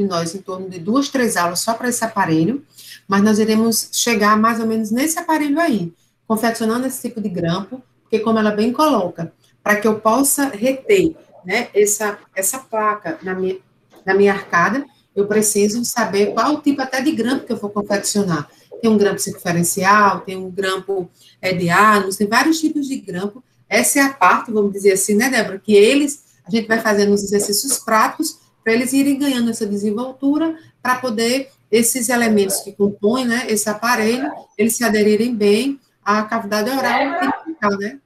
nós em torno de 2, 3 aulas só para esse aparelho, mas nós iremos chegar mais ou menos nesse aparelho aí, confeccionando esse tipo de grampo, porque como ela bem coloca, para que eu possa reter, né, essa placa na minha arcada, eu preciso saber qual o tipo até de grampo que eu vou confeccionar. Tem um grampo circunferencial, tem um grampo de ânus, tem vários tipos de grampo. Essa é a parte, vamos dizer assim, né, Débora, que a gente vai fazendo os exercícios práticos, para eles irem ganhando essa desenvoltura, para poder, esses elementos que compõem, né, esse aparelho, eles se aderirem bem à cavidade oral e ficar, né,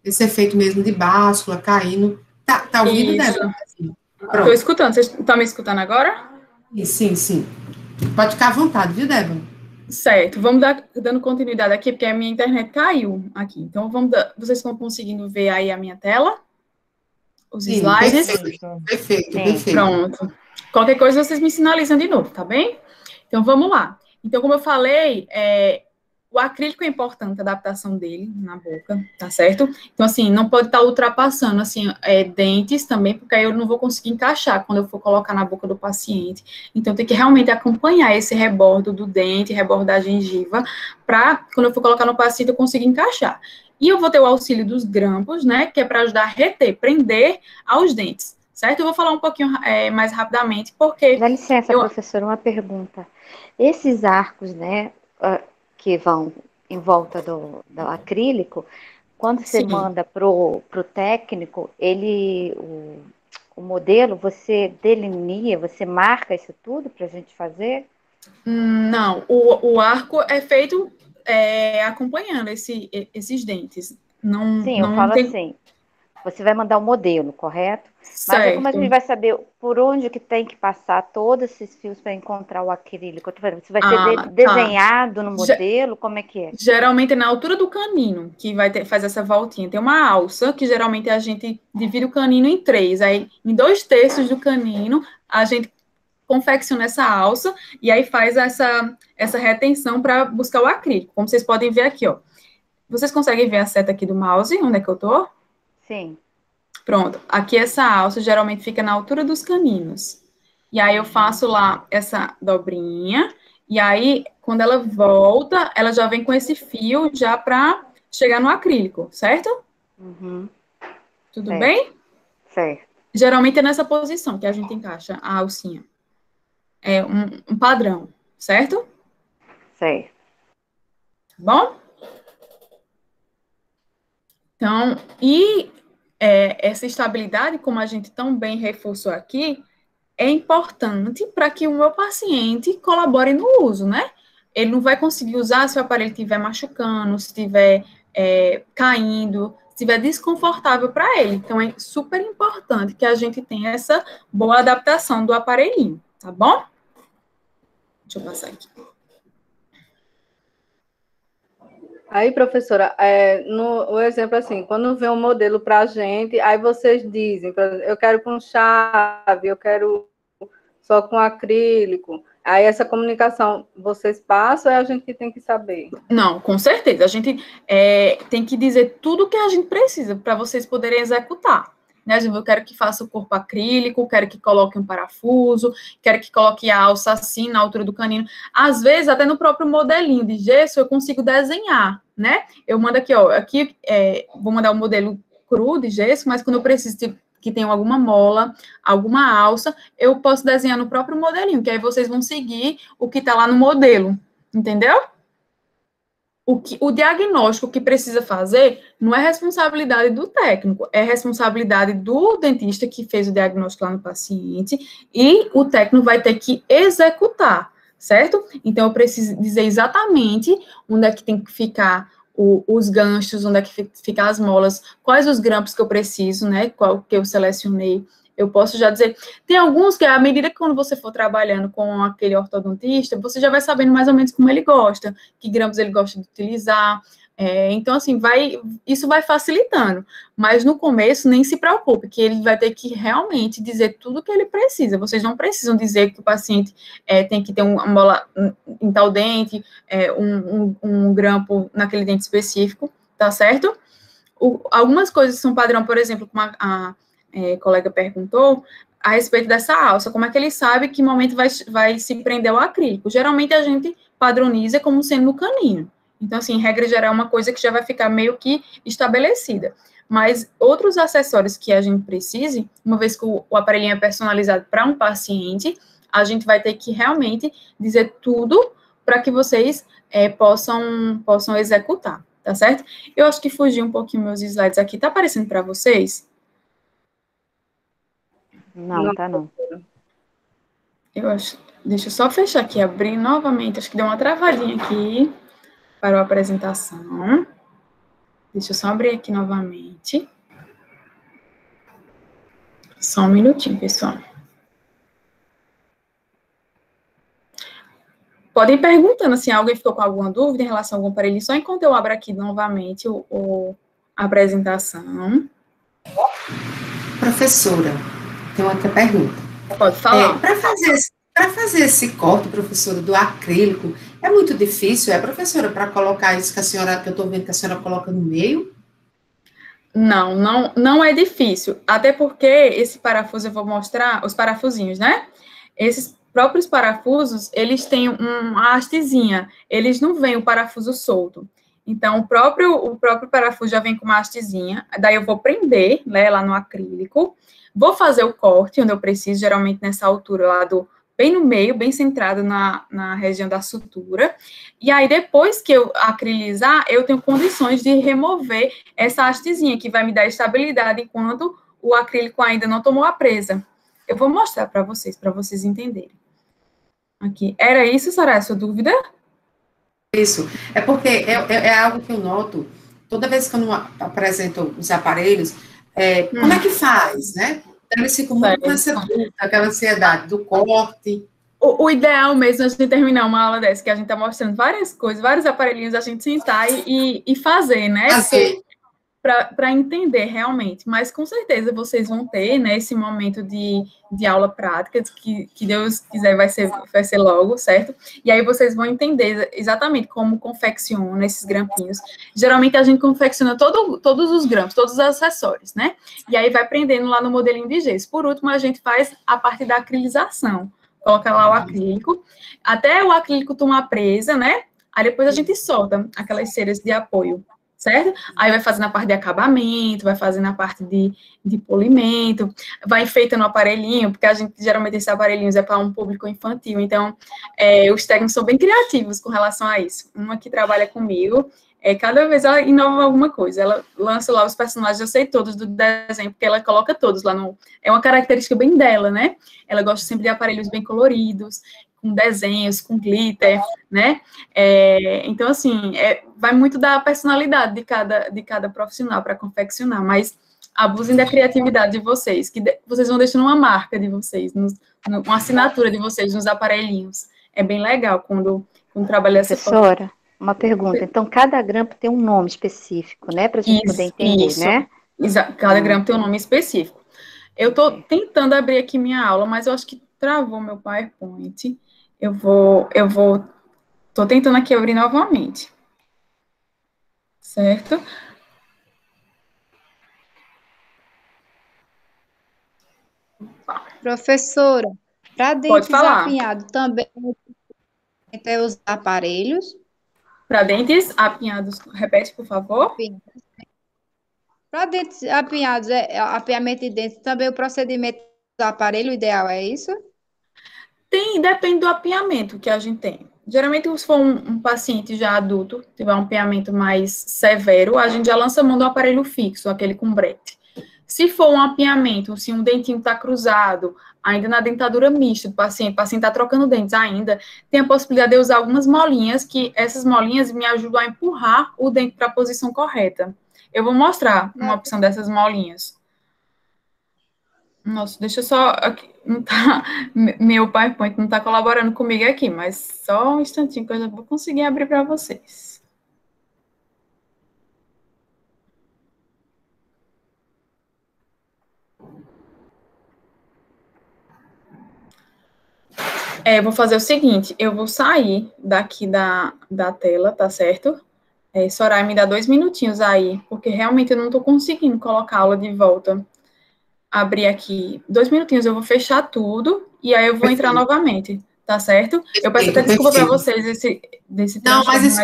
esse efeito mesmo de báscula, caindo. Tá ouvindo, Débora? Estou escutando. Você está me escutando agora? Sim. Pode ficar à vontade, viu, Débora? Certo. Vamos dando continuidade aqui, porque a minha internet caiu aqui. Então, vocês estão conseguindo ver aí a minha tela? Os slides? Perfeito. Pronto. Qualquer coisa, vocês me sinalizam de novo, tá bem? Então, vamos lá. Então, como eu falei, o acrílico é importante, a adaptação dele na boca, tá certo? Então, assim, não pode estar ultrapassando, assim, dentes também, porque aí eu não vou conseguir encaixar quando eu for colocar na boca do paciente. Então, tem que realmente acompanhar esse rebordo do dente, rebordo da gengiva, para, quando eu for colocar no paciente, eu conseguir encaixar. E eu vou ter o auxílio dos grampos, né, que é para ajudar a reter, prender aos dentes, certo? Eu vou falar um pouquinho mais rapidamente, porque... Dá licença, professora, uma pergunta. Esses arcos, né, que vão em volta do acrílico, quando você manda pro técnico, o modelo, você delinea, você marca isso tudo para a gente fazer? Não, o arco é feito acompanhando esses dentes. Não, sim, não eu falo tem... assim, você vai mandar o modelo, correto? Certo. Mas como a gente vai saber por onde que tem que passar todos esses fios para encontrar o acrílico? Você vai ser desenhado no modelo? Como é que é? Geralmente é na altura do canino que faz essa voltinha. Tem uma alça que geralmente a gente divide o canino em 3. Aí, em 2/3 do canino, a gente confecciona essa alça e aí faz essa retenção para buscar o acrílico. Como vocês podem ver aqui, ó. Vocês conseguem ver a seta aqui do mouse? Onde é que eu tô? Sim. Pronto. Aqui essa alça geralmente fica na altura dos caninos. E aí eu faço lá essa dobrinha. E aí, quando ela volta, ela já vem com esse fio já para chegar no acrílico, certo? Uhum. Tudo bem? Certo. Geralmente é nessa posição que a gente encaixa a alcinha. É um padrão, certo? Certo. Bom? Então, essa estabilidade, como a gente tão bem reforçou aqui, é importante para que o meu paciente colabore no uso, né? Ele não vai conseguir usar se o aparelho estiver machucando, se estiver caindo, se estiver desconfortável para ele. Então, é super importante que a gente tenha essa boa adaptação do aparelhinho, tá bom? Deixa eu passar aqui. Aí, professora, o exemplo assim, quando vem um modelo para a gente, aí vocês dizem, eu quero com chave, eu quero só com acrílico. Aí essa comunicação vocês passam ou a gente tem que saber? Não, com certeza. A gente tem que dizer tudo o que a gente precisa para vocês poderem executar. Né? Eu quero que faça o corpo acrílico, quero que coloque um parafuso, quero que coloque a alça assim na altura do canino. Às vezes, até no próprio modelinho de gesso, eu consigo desenhar, né? Eu mando aqui, ó, vou mandar o modelo cru de gesso, mas quando eu preciso que tenha alguma mola, alguma alça, eu posso desenhar no próprio modelinho, que aí vocês vão seguir o que está lá no modelo, entendeu? O diagnóstico que precisa fazer não é responsabilidade do técnico, é responsabilidade do dentista que fez o diagnóstico lá no paciente, e o técnico vai ter que executar, certo? Então, eu preciso dizer exatamente onde é que tem que ficar os ganchos, onde é que ficar as molas, quais os grampos que eu preciso, né? Qual que eu selecionei. Eu posso já dizer, tem alguns que, à medida que quando você for trabalhando com aquele ortodontista, você já vai sabendo mais ou menos como ele gosta, que grampos ele gosta de utilizar. Então, assim, isso vai facilitando. Mas no começo, nem se preocupe, que ele vai ter que realmente dizer tudo o que ele precisa. Vocês não precisam dizer que o paciente tem que ter uma mola em tal dente, um grampo naquele dente específico, tá certo? Algumas coisas são padrão, por exemplo, como a colega perguntou, a respeito dessa alça, como é que ele sabe que momento vai se prender ao acrílico? Geralmente a gente padroniza como sendo no caninho. Então, assim, regra geral, é uma coisa que já vai ficar meio que estabelecida. Mas outros acessórios que a gente precise, uma vez que o aparelhinho é personalizado para um paciente, a gente vai ter que realmente dizer tudo para que vocês possam executar, tá certo? Eu acho que fugi um pouquinho meus slides aqui. Tá aparecendo para vocês? Não, tá não. Eu acho. Deixa eu só fechar aqui, abrir novamente. Acho que deu uma travadinha aqui para a apresentação. Deixa eu só abrir aqui novamente. Só um minutinho, pessoal. Podem ir perguntando se alguém ficou com alguma dúvida em relação a algum aparelho, só enquanto eu abro aqui novamente a apresentação. Professora, tem outra pergunta. Pode falar. Para fazer esse corte, professora, do acrílico, é muito difícil, professora, para colocar isso que eu estou vendo que a senhora coloca no meio? Não é difícil, até porque esse parafuso, eu vou mostrar, os parafusinhos, né? Esses próprios parafusos, eles têm uma hastezinha, eles não vêm o parafuso solto. Então, o próprio parafuso já vem com uma hastezinha, daí eu vou prender, né, lá no acrílico, vou fazer o corte onde eu preciso, geralmente nessa altura lá bem no meio, bem centrado na região da sutura, e aí depois que eu acrilizar, eu tenho condições de remover essa hastezinha, que vai me dar estabilidade enquanto o acrílico ainda não tomou a presa. Eu vou mostrar para vocês entenderem. Aqui. Era isso, Sarah, a sua dúvida? Isso. É porque é algo que eu noto, toda vez que eu não apresento os aparelhos, como é que faz, né? Então, eles ficam muito com essa dúvida, aquela ansiedade do corte. O ideal mesmo é a gente terminar uma aula dessa, que a gente está mostrando várias coisas, vários aparelhinhos, a gente sentar e fazer, né? Para entender realmente. Mas, com certeza, vocês vão ter, né, esse momento de aula prática, que Deus quiser vai ser logo, certo? E aí vocês vão entender exatamente como confecciona esses grampinhos. Geralmente, a gente confecciona todos os grampos, todos os acessórios, né? E aí vai prendendo lá no modelinho de gesso. Por último, a gente faz a parte da acrilização. Coloca lá o acrílico, até o acrílico tomar presa, né? Aí depois a gente solta aquelas ceras de apoio, certo? Aí vai fazendo a parte de acabamento, vai fazendo a parte de polimento, vai enfeitando o aparelhinho, porque a gente, geralmente, esses aparelhinhos é para um público infantil, então, os técnicos são bem criativos com relação a isso. Uma que trabalha comigo, cada vez ela inova alguma coisa, ela lança lá os personagens, eu sei todos do desenho, porque ela coloca todos lá no... É uma característica bem dela, né? Ela gosta sempre de aparelhos bem coloridos, com desenhos, com glitter, né? Então, assim, vai muito da personalidade de cada profissional para confeccionar, mas abusem da criatividade de vocês, que vocês vão deixando uma marca de vocês, uma assinatura de vocês nos aparelhinhos. É bem legal quando trabalha essa forma. Professora, uma pergunta. Então, cada grampo tem um nome específico, né? Para a gente poder entender, isso. né? Cada grampo tem um nome específico. Eu estou tentando abrir aqui minha aula, mas eu acho que travou meu PowerPoint. Estou tentando aqui abrir novamente. Certo? Professora, para dentes apinhados também é os aparelhos? Para dentes apinhados, repete, por favor. Para dentes apinhados, apiamento de dentes, também o procedimento do aparelho ideal é isso? Depende do apiamento que a gente tem. Geralmente, se for um paciente já adulto, tiver um apiamento mais severo, a gente já lança a mão do aparelho fixo, aquele com brete. Se for um apiamento, se um dentinho está cruzado, ainda na dentadura mista do paciente, o paciente está trocando dentes ainda, tem a possibilidade de usar algumas molinhas, que essas molinhas me ajudam a empurrar o dente para a posição correta. Eu vou mostrar uma opção dessas molinhas. Nossa, deixa eu só... Aqui, não tá, meu PowerPoint não está colaborando comigo aqui, mas só um instantinho que eu já vou conseguir abrir para vocês. Eu vou fazer o seguinte, eu vou sair daqui da tela, tá certo? Soraya, me dá 2 minutinhos aí, porque realmente eu não estou conseguindo colocar a aula de volta. Abrir aqui 2 minutinhos, eu vou fechar tudo e aí eu vou entrar novamente, tá certo? Eu peço até desculpa para vocês desse Não, mas isso,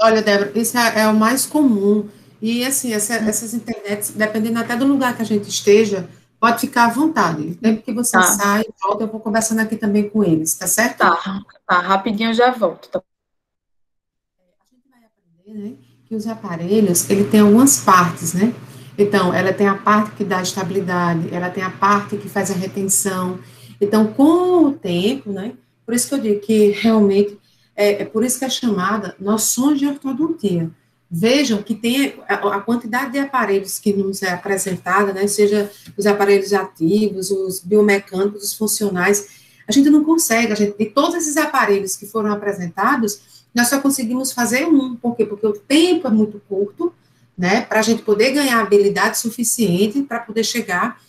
olha, Débora, isso é o mais comum. E, assim, essas internets, dependendo até do lugar que a gente esteja, pode ficar à vontade. Sempre que você sai e volta, eu vou conversando aqui também com eles, tá certo? Tá, rapidinho eu já volto. Tá? A gente vai aprender, né, que os aparelhos, ele tem algumas partes, né? Então, ela tem a parte que dá estabilidade, ela tem a parte que faz a retenção. Então, com o tempo, né, por isso que eu digo que realmente, é por isso que é chamada noções de ortodontia. Vejam que tem a quantidade de aparelhos que nos é apresentada, né, seja os aparelhos ativos, os biomecânicos, os funcionais, a gente não consegue, de todos esses aparelhos que foram apresentados, nós só conseguimos fazer um. Por quê? Porque o tempo é muito curto, né, para a gente poder ganhar habilidade suficiente para poder chegar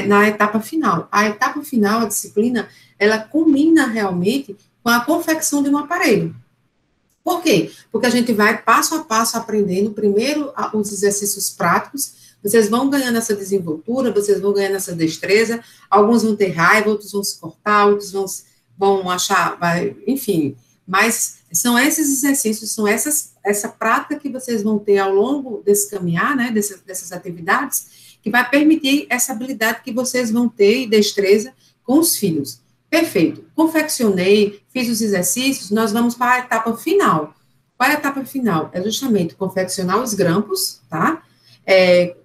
na etapa final. A etapa final, a disciplina, ela culmina realmente com a confecção de um aparelho. Por quê? Porque a gente vai passo a passo aprendendo, primeiro, os exercícios práticos, vocês vão ganhando essa desenvoltura, vocês vão ganhando essa destreza, alguns vão ter raiva, outros vão se cortar, outros vão achar, enfim, mas são esses exercícios, são essa prática que vocês vão ter ao longo desse caminhar, né, dessas atividades, que vai permitir essa habilidade que vocês vão ter e destreza com os filhos. Perfeito. Confeccionei, fiz os exercícios, nós vamos para a etapa final. Qual é a etapa final? É justamente confeccionar os grampos, tá?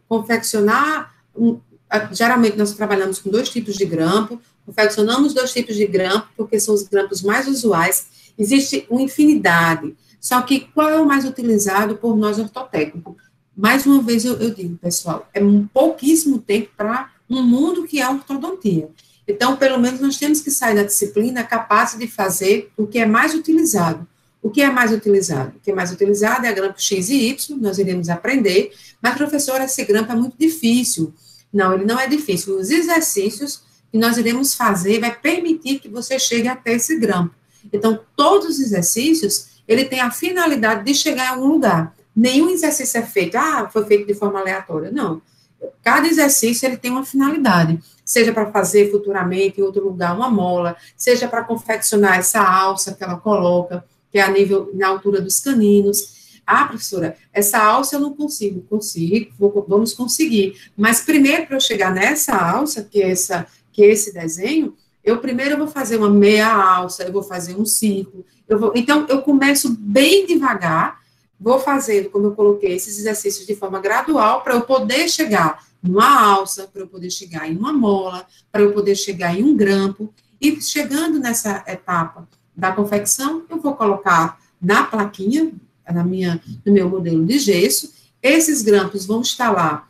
Confeccionar, geralmente nós trabalhamos com 2 tipos de grampo, confeccionamos 2 tipos de grampo, porque são os grampos mais usuais. Existe uma infinidade, só que qual é o mais utilizado por nós ortotécnicos? Mais uma vez eu digo, pessoal, é pouquíssimo tempo para um mundo que é ortodontia. Então, pelo menos nós temos que sair da disciplina capaz de fazer o que é mais utilizado. O que é mais utilizado? O que é mais utilizado é a grampo X e Y, nós iremos aprender, mas, professora, esse grampo é muito difícil. Não, ele não é difícil. Os exercícios que nós iremos fazer vai permitir que você chegue até esse grampo. Então, todos os exercícios, ele tem a finalidade de chegar em algum lugar. Nenhum exercício é feito, foi feito de forma aleatória. Não. Cada exercício, ele tem uma finalidade. Seja para fazer futuramente em outro lugar uma mola, seja para confeccionar essa alça que ela coloca, que é na altura dos caninos. Professora, essa alça eu não consigo, vamos conseguir. Mas primeiro, para eu chegar nessa alça, que é esse desenho, eu primeiro vou fazer uma meia alça, eu vou fazer um círculo, então eu começo bem devagar, vou fazendo, como eu coloquei, esses exercícios de forma gradual, para eu poder chegar numa alça, para eu poder chegar em uma mola, para eu poder chegar em um grampo, e chegando nessa etapa da confecção, eu vou colocar na plaquinha, no meu modelo de gesso, esses grampos vão estar lá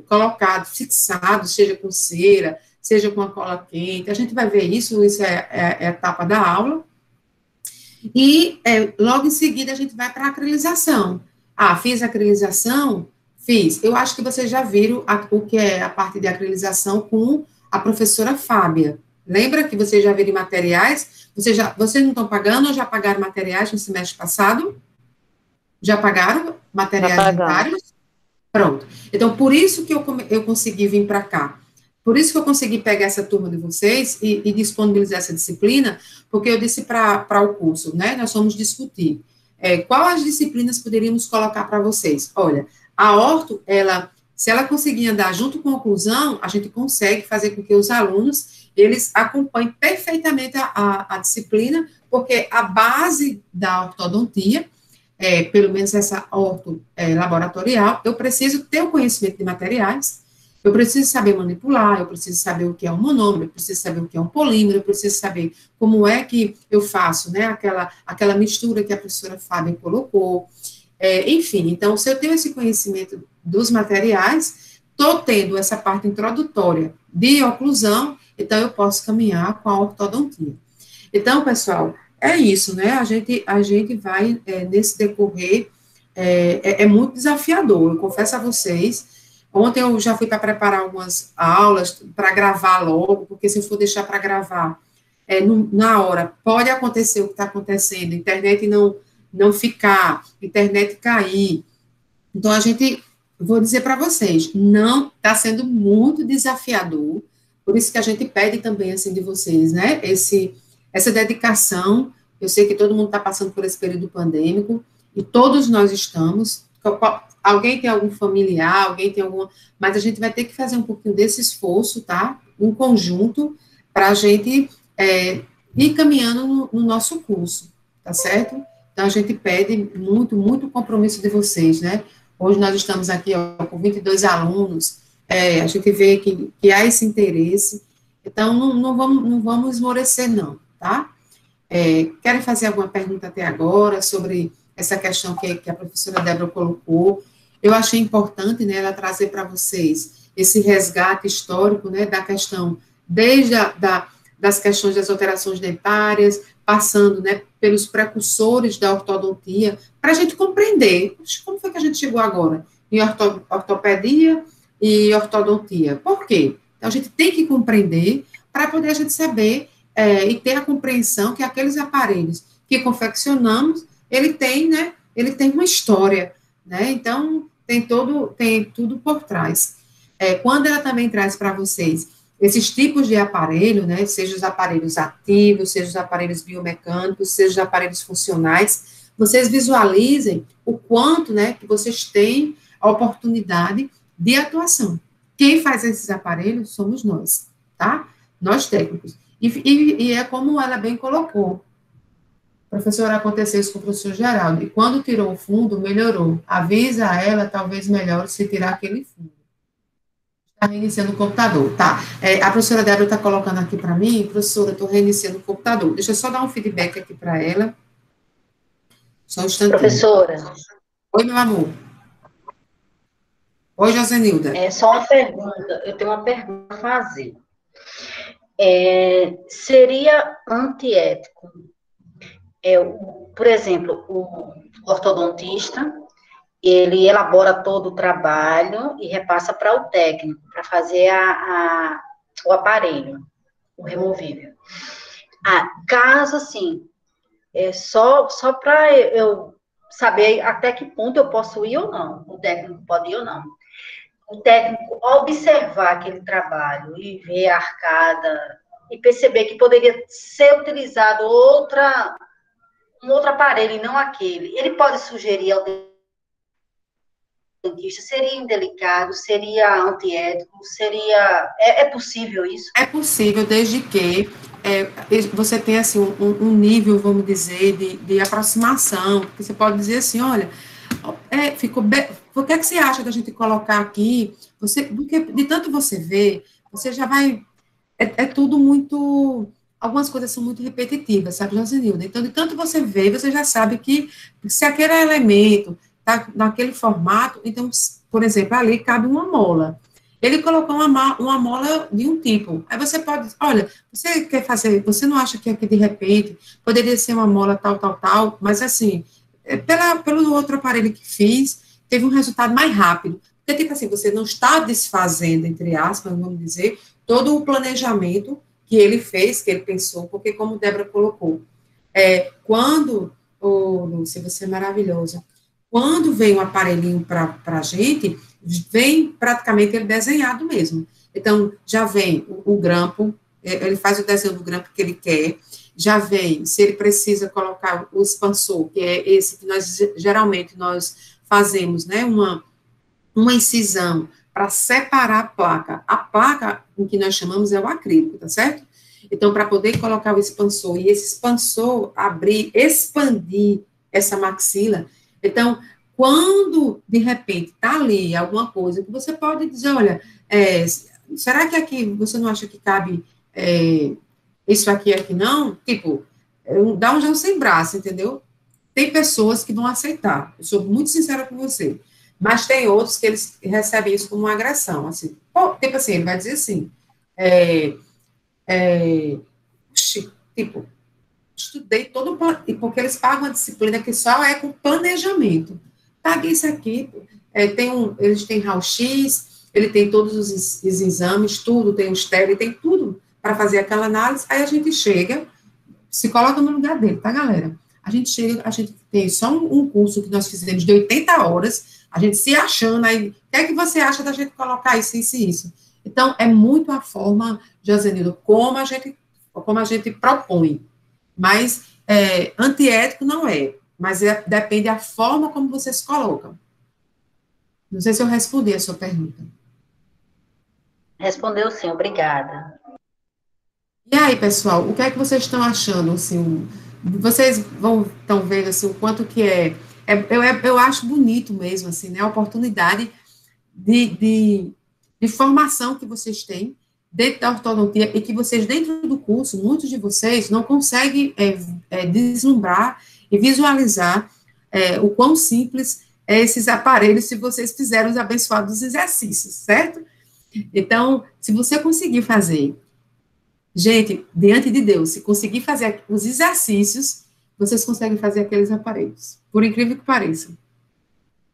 colocados, fixados, seja com cera, seja com a cola quente, a gente vai ver isso é a etapa da aula, e logo em seguida a gente vai para a acrilização. Fiz a acrilização? Fiz. Eu acho que vocês já viram o que é a parte de acrilização com a professora Fábia. Lembra que vocês já viram materiais? Vocês não estão pagando ou já pagaram materiais no semestre passado? Já pagaram materiais dentários? Pronto. Então, por isso que eu consegui vir para cá. Por isso que eu consegui pegar essa turma de vocês e disponibilizar essa disciplina, porque eu disse para o curso, né, nós vamos discutir quais as disciplinas poderíamos colocar para vocês. Olha, a orto, se ela conseguir andar junto com a oclusão, a gente consegue fazer com que os alunos, eles acompanhem perfeitamente a disciplina, porque a base da ortodontia, pelo menos essa orto laboratorial, eu preciso ter o conhecimento de materiais, eu preciso saber manipular, eu preciso saber o que é um monômero, eu preciso saber o que é um polímero, eu preciso saber como é que eu faço, né, aquela mistura que a professora Fábia colocou, enfim, então, se eu tenho esse conhecimento dos materiais, estou tendo essa parte introdutória de oclusão, então eu posso caminhar com a ortodontia. Então, pessoal, é isso, né, a gente vai, nesse decorrer, é muito desafiador, eu confesso a vocês. Ontem eu já fui para preparar algumas aulas, para gravar logo, porque se eu for deixar para gravar na hora, pode acontecer o que está acontecendo, internet não ficar, internet cair. Então, vou dizer para vocês, não está sendo muito desafiador, por isso que a gente pede também, assim, de vocês, né, essa dedicação. Eu sei que todo mundo está passando por esse período pandêmico, e todos nós estamos. Alguém tem algum familiar, alguém tem alguma... Mas a gente vai ter que fazer um pouquinho desse esforço, tá? Em conjunto, para a gente ir caminhando no nosso curso, tá certo? Então, a gente pede muito, muito compromisso de vocês, né? Hoje nós estamos aqui com 22 alunos, a gente vê que há esse interesse, então não vamos esmorecer, não, tá? Querem fazer alguma pergunta até agora sobre essa questão que a professora Débora colocou? Eu achei importante, né, ela trazer para vocês esse resgate histórico, né, da questão, desde das questões das alterações dentárias, passando, né, pelos precursores da ortodontia, para a gente compreender como foi que a gente chegou agora em ortopedia e ortodontia. Por quê? Então, a gente tem que compreender para poder a gente saber e ter a compreensão que aqueles aparelhos que confeccionamos, ele tem uma história, né? Então, tem tudo por trás. Quando ela também traz para vocês esses tipos de aparelho, né, seja os aparelhos ativos, seja os aparelhos biomecânicos, seja os aparelhos funcionais, vocês visualizem o quanto, né, que vocês têm a oportunidade de atuação. Quem faz esses aparelhos somos nós, tá? Nós técnicos. E é como ela bem colocou. Professora, aconteceu isso com o professor Geraldo, e quando tirou o fundo, melhorou. Avisa a ela, talvez melhor se tirar aquele fundo. Está reiniciando o computador, tá? A professora Débora está colocando aqui para mim, professora, estou reiniciando o computador. Deixa eu só dar um feedback aqui para ela. Só um instantinho. Professora. Oi, meu amor. Oi, Josenilda. Só uma pergunta, eu tenho uma pergunta a fazer. Seria antiético, por exemplo, o ortodontista, ele elabora todo o trabalho e repassa para o técnico, para fazer o aparelho, o removível. Caso, assim, só para eu saber até que ponto eu posso ir ou não, o técnico pode ir ou não. O técnico, ao observar aquele trabalho e ver a arcada, e perceber que poderia ser utilizado um outro aparelho e não aquele, ele pode sugerir ao dentista, seria indelicado, seria antiético, é possível isso? É possível, desde que você tenha, assim, um nível, vamos dizer, de aproximação, porque você pode dizer assim, olha, ficou bem, o que é que você acha da gente colocar aqui? Porque de tanto você ver, você já vai, tudo muito, algumas coisas são muito repetitivas, sabe, Josenilda? Então, de tanto você ver, você já sabe que se aquele elemento está naquele formato, então, por exemplo, ali cabe uma mola. Ele colocou uma mola de um tipo. Aí você pode, olha, você quer fazer, você não acha que aqui, de repente, poderia ser uma mola tal, mas assim, pelo outro aparelho que fiz, teve um resultado mais rápido. Porque, tipo assim, você não está desfazendo, entre aspas, vamos dizer, todo o planejamento que ele fez, que ele pensou, porque, como Débora colocou, quando, Lúcia, você é maravilhosa, quando vem um aparelhinho para a gente, vem praticamente ele desenhado mesmo. Então, já vem o grampo, ele faz o desenho do grampo que ele quer, já vem, se ele precisa colocar o expansor, que é esse que geralmente nós fazemos, né, uma incisão para separar a placa, o que nós chamamos é o acrílico, tá certo? Então, para poder colocar o expansor, e esse expansor expandir essa maxila, então, quando, de repente, está ali alguma coisa que você pode dizer, olha, será que aqui você não acha que cabe isso aqui não? Tipo, dá um João sem braço, entendeu? Tem pessoas que vão aceitar, eu sou muito sincera com você, mas tem outros que eles recebem isso como uma agressão, assim, tipo assim, ele vai dizer assim, tipo, estudei todo, porque eles pagam uma disciplina que só é com planejamento, paguei isso aqui, eles têm raio-x, ele tem todos os exames, tudo, tem os testes, tem tudo para fazer aquela análise, aí a gente chega, se coloca no lugar dele, tá, galera? A gente tem só um curso que nós fizemos de 80 horas, a gente se achando, aí, o que é que você acha da gente colocar isso, isso e isso? Então, é muito a forma, Josenildo, como a gente propõe, mas antiético não é, mas depende da forma como você se coloca. Não sei se eu respondi a sua pergunta. Respondeu sim, obrigada. E aí, pessoal, o que é que vocês estão achando, assim, vocês estão vendo, assim, o quanto que eu acho bonito mesmo, assim, né, a oportunidade de formação que vocês têm dentro da ortodontia e que vocês, dentro do curso, muitos de vocês não conseguem deslumbrar e visualizar o quão simples esses aparelhos se vocês fizerem os abençoados exercícios, certo? Então, se você conseguir fazer, gente, diante de Deus, se conseguir fazer os exercícios, vocês conseguem fazer aqueles aparelhos, por incrível que pareça.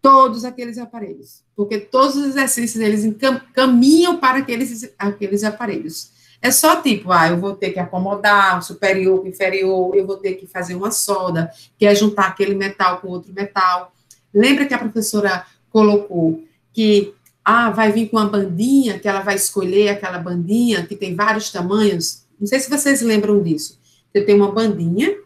Todos aqueles aparelhos, porque todos os exercícios, eles caminham para aqueles aparelhos. É só tipo, eu vou ter que acomodar o superior com o inferior, eu vou ter que fazer uma solda, que é juntar aquele metal com outro metal. Lembra que a professora colocou que, vai vir com uma bandinha, que ela vai escolher aquela bandinha, que tem vários tamanhos? Não sei se vocês lembram disso. Eu tenho uma bandinha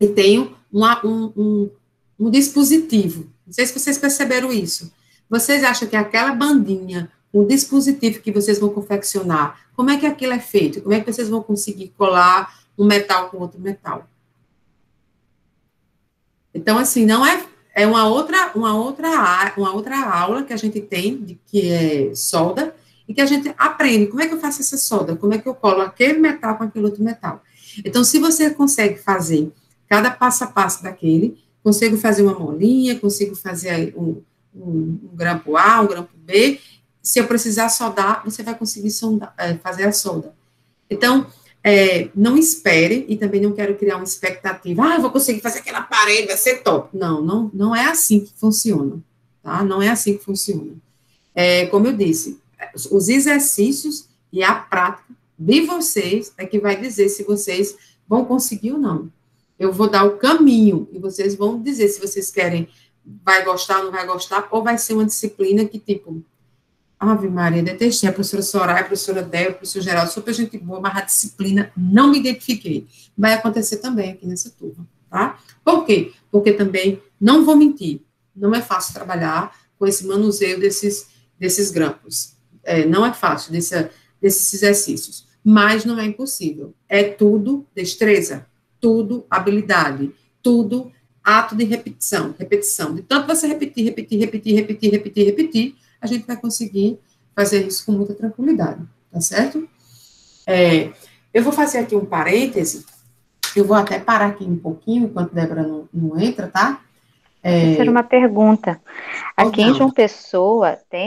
e tenho um dispositivo. Não sei se vocês perceberam isso. Vocês acham que aquela bandinha, o dispositivo que vocês vão confeccionar, como é que aquilo é feito? Como é que vocês vão conseguir colar um metal com outro metal? Então, assim, não é uma outra aula que a gente tem, que é solda, e que a gente aprende como é que eu faço essa solda, como é que eu colo aquele metal com aquele outro metal. Então, se você consegue fazer cada passo a passo daquele, consigo fazer uma molinha, consigo fazer um grampo A, um grampo B. Se eu precisar soldar, você vai conseguir fazer a solda. Então, não espere, e também não quero criar uma expectativa, eu vou conseguir fazer aquele aparelho, vai ser top. Não é assim que funciona, tá? Não é assim que funciona. Como eu disse, os exercícios e a prática de vocês é que vai dizer se vocês vão conseguir ou não. Eu vou dar o caminho, e vocês vão dizer se vocês querem, vai gostar, não vai gostar, ou vai ser uma disciplina que, tipo, Ave Maria, detestei a professora Soraya, a professora Débora, a professora Geraldo, super gente boa, mas a disciplina não me identifiquei. Vai acontecer também aqui nessa turma, tá? Por quê? Porque também, não vou mentir, não é fácil trabalhar com esse manuseio desses grampos. Não é fácil, desses exercícios, mas não é impossível. É tudo destreza, tudo habilidade, tudo ato de repetição. De tanto você repetir, a gente vai conseguir fazer isso com muita tranquilidade, tá certo? Eu vou fazer aqui um parêntese, eu vou até parar aqui um pouquinho, enquanto a Débora não entra, tá? Essa era uma pergunta. Aqui em João Pessoa, tem